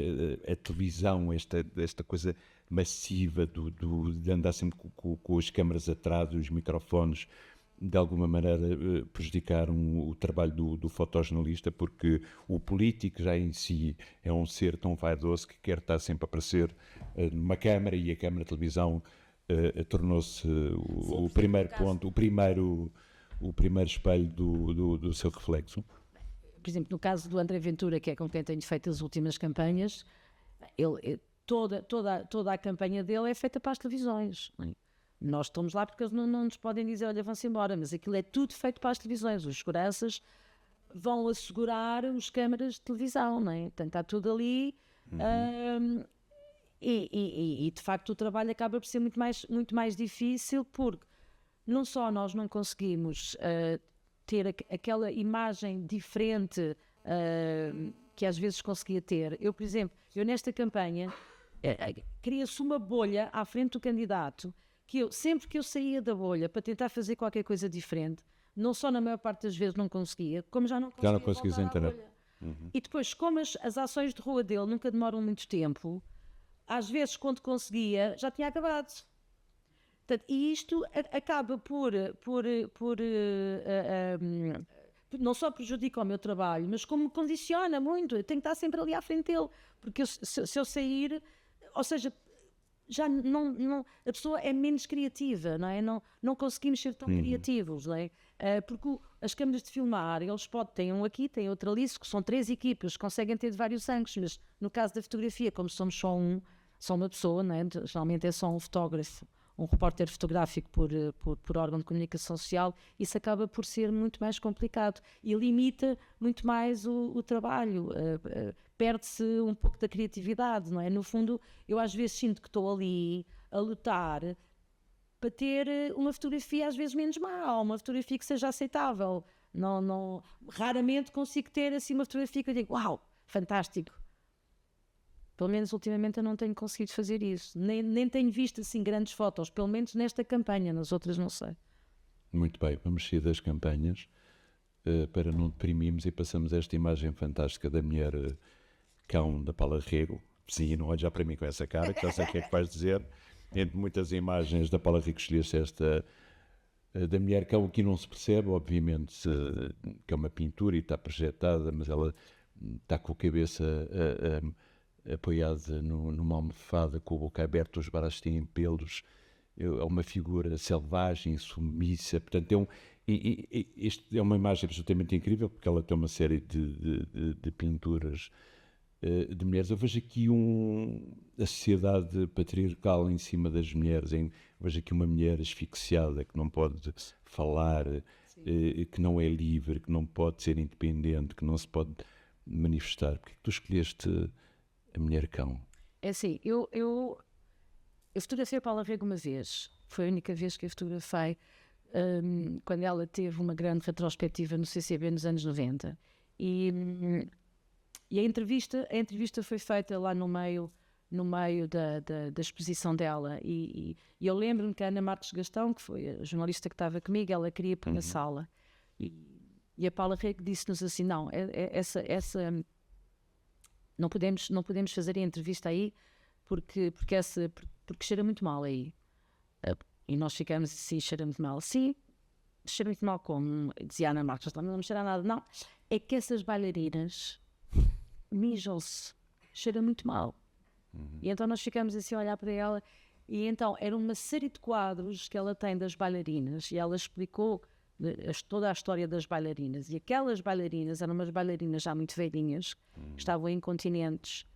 a televisão, esta coisa massiva de andar sempre com as câmaras atrás, os microfones, de alguma maneira prejudicaram o trabalho do fotojornalista, porque o político já em si é um ser tão vaidoso que quer estar sempre a aparecer numa câmara, e a câmara de televisão tornou-se o primeiro ponto, o primeiro espelho do seu reflexo. Por exemplo, no caso do André Ventura, que é com quem tenho feito as últimas campanhas, toda a campanha dele é feita para as televisões. Nós estamos lá porque eles não nos podem dizer, olha, vão-se embora, mas aquilo é tudo feito para as televisões. Os seguranças vão assegurar os câmaras de televisão, não é? Portanto, está tudo ali. E de facto o trabalho acaba por ser muito mais difícil, porque não só nós não conseguimos ter aquela imagem diferente que às vezes conseguia ter. Por exemplo, nesta campanha cria-se uma bolha à frente do candidato, que sempre que eu saía da bolha para tentar fazer qualquer coisa diferente, não só na maior parte das vezes não conseguia, como já não conseguia voltar à bolha. E depois, como as ações de rua dele nunca demoram muito tempo, às vezes quando conseguia já tinha acabado. Portanto, e isto acaba por não só prejudica o meu trabalho, mas como me condiciona muito. Eu tenho que estar sempre ali à frente dele, porque se eu sair, ou seja, já não, a pessoa é menos criativa, não é? Não conseguimos ser tão criativos, não é? Porque as câmaras de filmar, eles têm um aqui, têm outro ali, são 3 equipas, conseguem ter de vários ângulos, mas no caso da fotografia, como somos só uma pessoa, não é? Geralmente é só um fotógrafo, um repórter fotográfico por órgão de comunicação social, isso acaba por ser muito mais complicado e limita muito mais o trabalho, perde-se um pouco da criatividade, não é? No fundo, eu às vezes sinto que estou ali a lutar para ter uma fotografia às vezes menos má, uma fotografia que seja aceitável. Raramente consigo ter assim uma fotografia que eu digo, uau, fantástico. Pelo menos ultimamente eu não tenho conseguido fazer isso. Nem tenho visto assim grandes fotos, pelo menos nesta campanha, nas outras não sei. Muito bem, vamos sair das campanhas para não deprimirmos e passamos esta imagem fantástica da mulher cão da Paula Rego. Sim, não olha já para mim com essa cara, que já sei o que é que vais dizer. Entre muitas imagens da Paula Rego, escolheste esta da mulher cão, que não se percebe, obviamente, que é uma pintura e está projetada, mas ela está com a cabeça apoiada numa almofada, com a boca aberta, os braços têm pelos, é uma figura selvagem, submissa, portanto isto é uma imagem absolutamente incrível, porque ela tem uma série de pinturas de mulheres. Eu vejo aqui a sociedade patriarcal em cima das mulheres, eu vejo aqui uma mulher asfixiada, que não pode falar, que não é livre, que não pode ser independente, que não se pode manifestar. Porque é que tu escolheste a mulher cão? É assim, eu fotografei a Paula Rego uma vez, foi a única vez que a fotografei, quando ela teve uma grande retrospectiva no CCB nos anos 90, E a entrevista foi feita lá no meio da exposição dela. E eu lembro-me que a Ana Marques Gastão, que foi a jornalista que estava comigo, ela queria pôr na sala. E a Paula Rego disse-nos assim, não, não podemos fazer a entrevista aí porque cheira muito mal aí. E nós ficamos assim, cheira muito mal. Sim, cheira muito mal como? Dizia a Ana Marques, não me cheira nada. Não, é que essas bailarinas mijam-se, cheira muito mal. E então nós ficamos assim a olhar para ela, e então era uma série de quadros que ela tem das bailarinas, e ela explicou toda a história das bailarinas, e aquelas bailarinas eram umas bailarinas já muito velhinhas, que estavam incontinentes,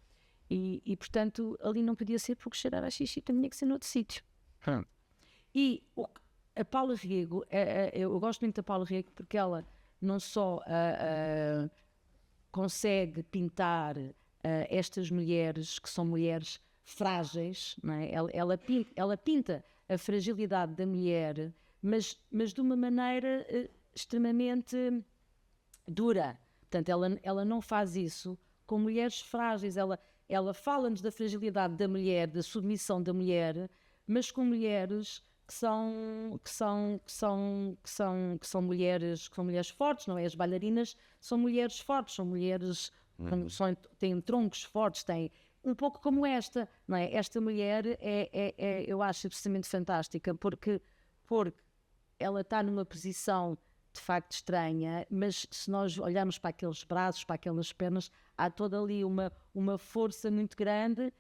e portanto ali não podia ser porque cheirava a xixi, tinha que ser noutro sítio. E a Paula Rego, eu gosto muito da Paula Rego porque ela não só consegue pintar estas mulheres que são mulheres frágeis, não é? Ela pinta a fragilidade da mulher, mas de uma maneira extremamente dura. Portanto, ela não faz isso com mulheres frágeis. Ela fala-nos da fragilidade da mulher, da submissão da mulher, mas com mulheres que são mulheres fortes, não é? As bailarinas são mulheres fortes, são mulheres têm troncos fortes, têm um pouco como esta, não é? Esta mulher eu acho absolutamente fantástica porque ela está numa posição de facto estranha, mas se nós olharmos para aqueles braços, para aquelas pernas, há toda ali uma força muito grande.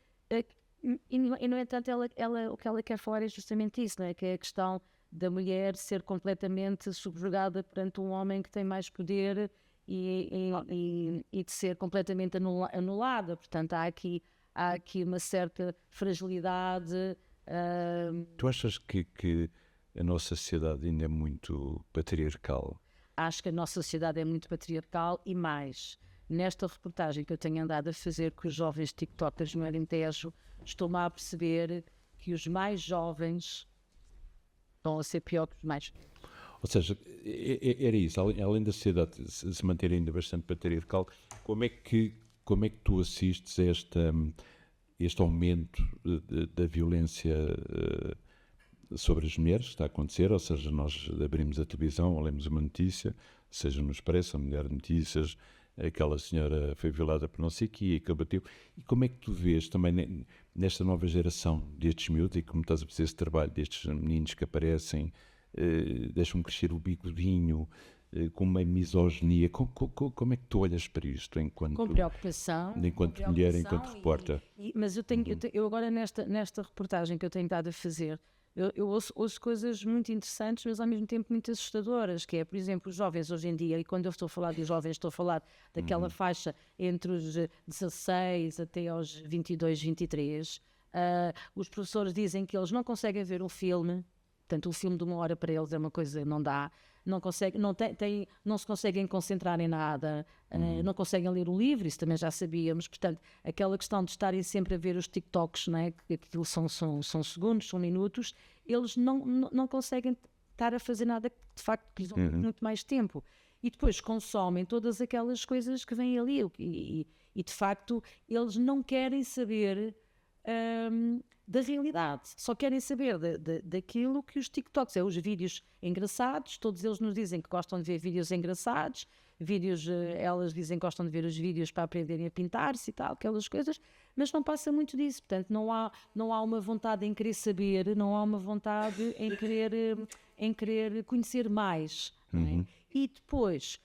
E no entanto, ela, o que ela quer falar é justamente isso, não é? Que é a questão da mulher ser completamente subjugada perante um homem que tem mais poder e de ser completamente anulada. Portanto, há aqui uma certa fragilidade. Tu achas que a nossa sociedade ainda é muito patriarcal? Acho que a nossa sociedade é muito patriarcal e mais. Nesta reportagem que eu tenho andado a fazer com os jovens tiktokers no Alentejo, estou-me a perceber que os mais jovens estão a ser pior que os mais... Ou seja, era isso, além da sociedade se manter ainda bastante patriarcal, como é que tu assistes a este aumento da violência sobre as mulheres que está a acontecer? Ou seja, nós abrimos a televisão, lemos uma notícia, seja no Expresso, a Mulher de Notícias, aquela senhora foi violada por não sei o quê, que abateu. E como é que tu vês também nesta nova geração destes miúdos, e como estás a fazer esse trabalho destes meninos que aparecem, deixam crescer o bigodinho, com uma misoginia, como é que tu olhas para isto enquanto... Com preocupação. Enquanto mulher, enquanto repórter. Mas eu agora nesta reportagem que eu tenho estado a fazer, eu ouço coisas muito interessantes, mas ao mesmo tempo muito assustadoras, que é, por exemplo, os jovens hoje em dia, e quando eu estou a falar dos jovens, estou a falar daquela faixa entre os 16 até aos 22, 23, os professores dizem que eles não conseguem ver um filme, portanto, o filme de 1 hora para eles é uma coisa, não dá, não se conseguem concentrar em nada, não conseguem ler o livro, isso também já sabíamos. Portanto, aquela questão de estarem sempre a ver os TikToks, não é? Que aquilo são segundos, são minutos, eles não conseguem estar a fazer nada que de facto lhes ocupe muito mais tempo. E depois consomem todas aquelas coisas que vêm ali e de facto eles não querem saber da realidade, só querem saber daquilo que os TikToks, os vídeos engraçados. Todos eles nos dizem que gostam de ver vídeos engraçados, elas dizem que gostam de ver os vídeos para aprenderem a pintar-se e tal, aquelas coisas, mas não passa muito disso. Portanto, não há uma vontade em querer saber, não há uma vontade em querer conhecer mais, não é? E depois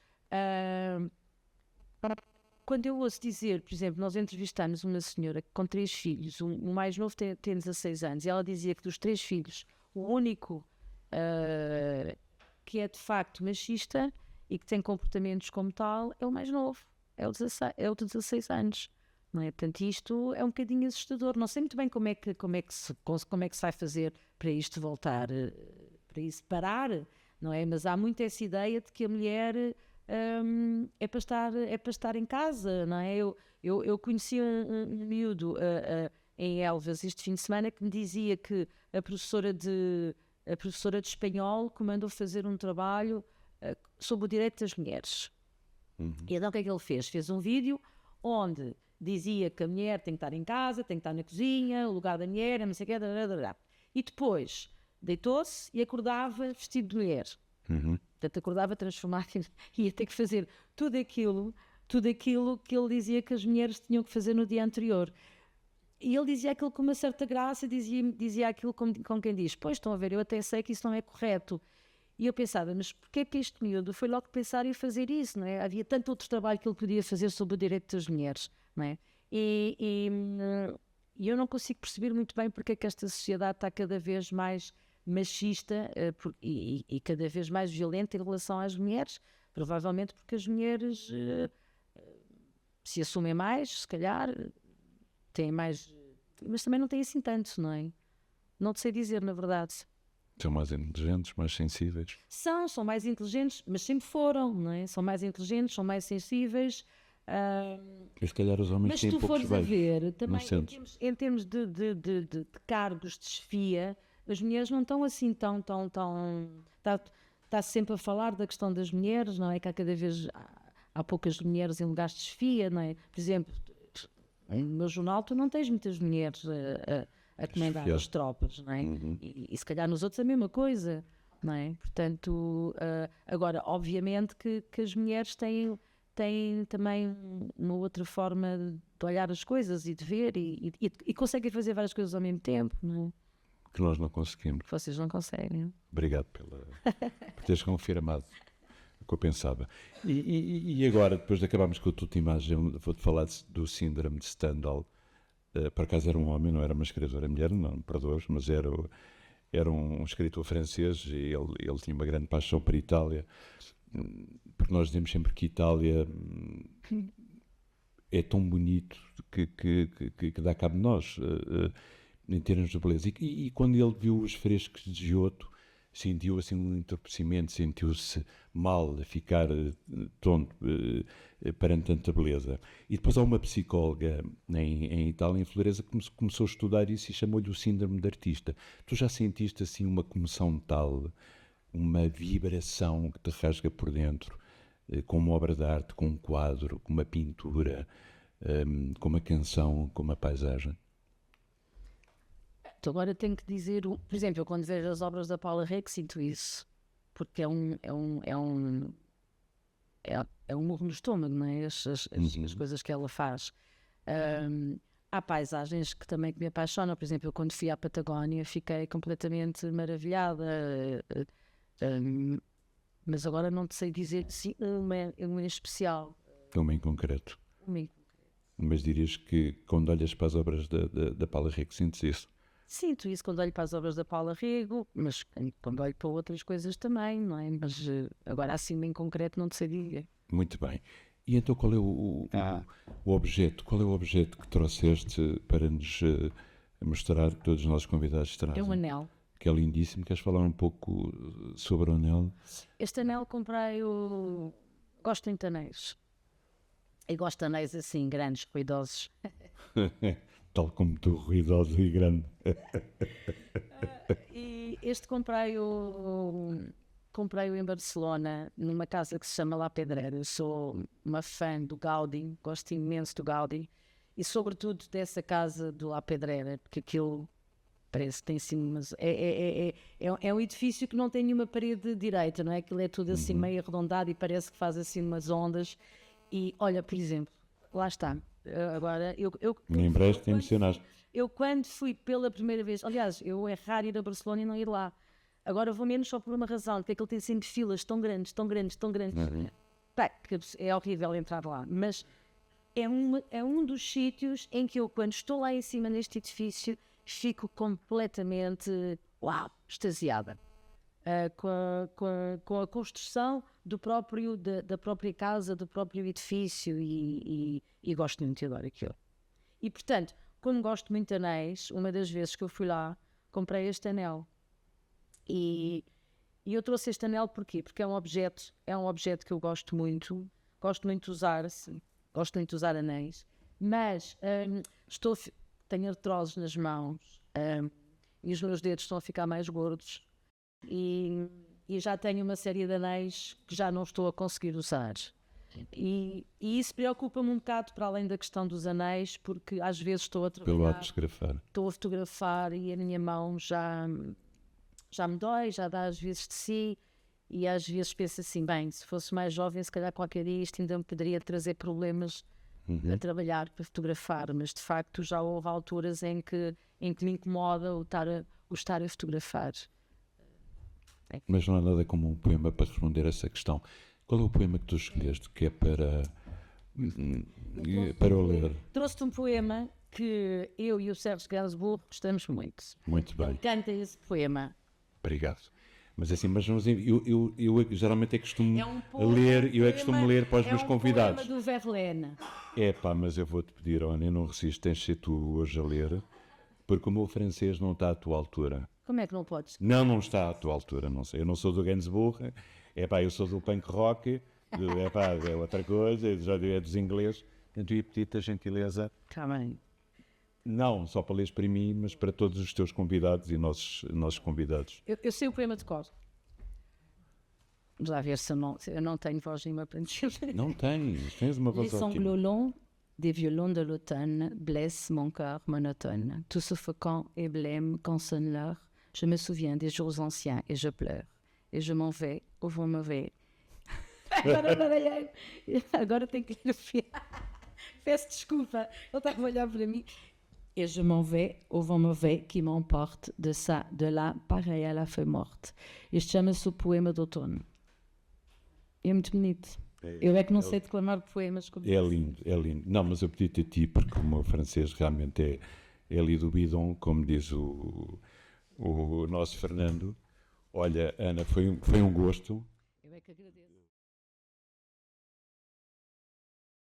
quando eu ouço dizer, por exemplo, nós entrevistamos uma senhora com 3 filhos, o mais novo tem 16 anos, e ela dizia que dos 3 filhos, o único que é de facto machista e que tem comportamentos como tal é o mais novo, é o de 16 anos. Não é? Portanto, isto é um bocadinho assustador. Não sei muito bem como é que se vai fazer para isto voltar, para isso parar, não é? Mas há muito essa ideia de que a mulher... é para estar em casa, não é? Eu conheci um miúdo em Elvas este fim de semana que me dizia que a professora de espanhol que mandou fazer um trabalho sobre o direito das mulheres. E então o que é que ele fez? Fez um vídeo onde dizia que a mulher tem que estar em casa, tem que estar na cozinha, o lugar da mulher, não sei o quê, e depois deitou-se e acordava vestido de mulher. Portanto, acordava transformado e ia ter que fazer tudo aquilo que ele dizia que as mulheres tinham que fazer no dia anterior. E ele dizia aquilo com uma certa graça, dizia aquilo com quem diz, pois estão a ver, eu até sei que isso não é correto. E eu pensava, mas porquê que este miúdo foi logo pensar em fazer isso, não é? Havia tanto outro trabalho que ele podia fazer sobre o direito das mulheres, não é? E eu não consigo perceber muito bem porque é que esta sociedade está cada vez mais machista e cada vez mais violenta em relação às mulheres, provavelmente porque as mulheres se assumem mais, se calhar, têm mais, mas também não têm assim tanto, não é? Não te sei dizer, na verdade. São mais inteligentes, mais sensíveis. São mais inteligentes, mas sempre foram, não é? São mais inteligentes, são mais sensíveis. E se calhar os homens Mas se têm tu poucos fores a beijos. ver, também Não em termos de cargos de chefia, as mulheres não estão assim tão. Está sempre a falar da questão das mulheres, não é? Que há cada vez há poucas mulheres em lugares de chefia, não é? Por exemplo, no meu jornal tu não tens muitas mulheres a comandar as tropas, não é? E se calhar nos outros a mesma coisa, não é? Portanto, agora, obviamente que as mulheres têm também uma outra forma de olhar as coisas e de ver e conseguem fazer várias coisas ao mesmo tempo, não é? Que nós não conseguimos. Que vocês não conseguem. Obrigado por teres confirmado o que eu pensava. E agora, depois de acabarmos com a tua imagem, vou-te falar do síndrome de Stendhal. Por acaso era um homem, não era uma escritora mulher, não, perdoas, mas era um escritor francês e ele tinha uma grande paixão por Itália, porque nós dizemos sempre que Itália é tão bonito que dá cabo de nós, em termos de beleza. E quando ele viu os frescos de Giotto, sentiu assim um entorpecimento, sentiu-se mal, a ficar tonto perante tanta beleza. E depois há uma psicóloga em Itália, em Florença, que começou a estudar isso e chamou-lhe o síndrome de artista. Tu já sentiste assim uma comoção tal, uma vibração que te rasga por dentro, com uma obra de arte, com um quadro, com uma pintura, com uma canção, com uma paisagem? Então, agora tenho que dizer, por exemplo, eu quando vejo as obras da Paula Rego sinto isso, porque é um murro no estômago, não é? As coisas que ela faz. Há paisagens que também me apaixonam, por exemplo, eu quando fui à Patagónia fiquei completamente maravilhada, mas agora não te sei dizer sim, uma em especial. Uma em concreto. Mas dirias que quando olhas para as obras da Paula Rego sentes isso? Sinto isso quando olho para as obras da Paula Rego, mas quando olho para outras coisas também, não é? Mas agora assim em concreto não te sei dizer. Muito bem. E então qual é o objeto? Qual é o objeto que trouxeste para nos mostrar, que todos os nossos convidados trazem? É um anel. Que é lindíssimo. Queres falar um pouco sobre o anel? Este anel comprei-o... Gosto muito de anéis. E gosto de anéis assim, grandes, ruidosos. Tal como tu, ruidoso e grande. E este comprei-o em Barcelona, numa casa que se chama La Pedrera. Eu sou uma fã do Gaudí, gosto imenso do Gaudí. E sobretudo dessa casa do La Pedrera, porque aquilo parece que tem assim umas... É um edifício que não tem nenhuma parede direita, não é? Aquilo é tudo assim meio arredondado e parece que faz assim umas ondas. E olha, por exemplo, lá está. Agora, Em breve te emocionaste. Eu quando fui pela primeira vez, aliás, eu é raro ir a Barcelona e não ir lá. Agora vou menos só por uma razão, porque aquilo tem sempre filas tão grandes. Pá, que é horrível entrar lá. Mas é um dos sítios em que eu, quando estou lá em cima neste edifício, fico completamente, extasiada. Com a construção da própria casa, do próprio edifício e gosto muito de adoro aquilo. E portanto, como gosto muito de anéis, uma das vezes que eu fui lá, comprei este anel. E eu trouxe este anel porquê? Porque é um objeto que eu gosto muito de usar, sim, gosto muito de usar anéis, mas tenho artroses nas mãos e os meus dedos estão a ficar mais gordos. E já tenho uma série de anéis que já não estou a conseguir usar. E isso preocupa-me um bocado, para além da questão dos anéis, porque às vezes estou a Pelo trabalhar, ato de fotografar. estou a fotografar e a minha mão já me dói, já dá às vezes de si, e às vezes penso assim, bem, se fosse mais jovem, se calhar qualquer dia isto ainda me poderia trazer problemas a trabalhar para fotografar, mas de facto já houve alturas em que me incomoda o estar a fotografar. Mas não há nada como um poema para responder a essa questão. Qual é o poema que tu escolheste que é para o ler? Trouxe-te um poema que eu e o Sérgio Gainsbourg gostamos muito. Muito bem, Canta esse poema. obrigado. Mas assim, eu geralmente costumo É um poema, ler, costumo ler para os meus convidados. É um poema do Verlaine. É pá, mas eu vou-te pedir, Ana, eu não resisto, tens de ser tu hoje a ler, porque o meu francês não está à tua altura. Como é que não podes? Não está à tua altura, não sei. Eu não sou do Gainsbourg, é pá, eu sou do punk rock, é pá, é outra coisa, já é dos ingleses. Então, ia pedir-te a gentileza, Está bem. não só para leres para mim, mas para todos os teus convidados e nossos convidados. Eu sei o poema de cor. Vamos lá ver se eu não tenho voz nenhuma para dizer. Não tens uma voz Les ótima. sanglots longs des violons de l'automne blessent mon cœur monotone. Tout suffocant et blême quand sonne l'heure. Je me souviens des jours anciens et je pleure. Et je m'en vais au vent mauvais. Agora baralhei. Agora tenho que lhe enfiar. Peço desculpa. Ele estava a olhar para mim. Et je m'en vais au vent mauvais qui m'emporte de là, pareil à la feuille morte. Isto chama-se o poema de outono. É muito bonito. Eu é que não sei declamar poemas como É lindo, é lindo. Não, mas eu pedi-te a ti, porque o meu francês realmente é ali do bidon, como diz o nosso Fernando. Olha, Ana, foi um gosto.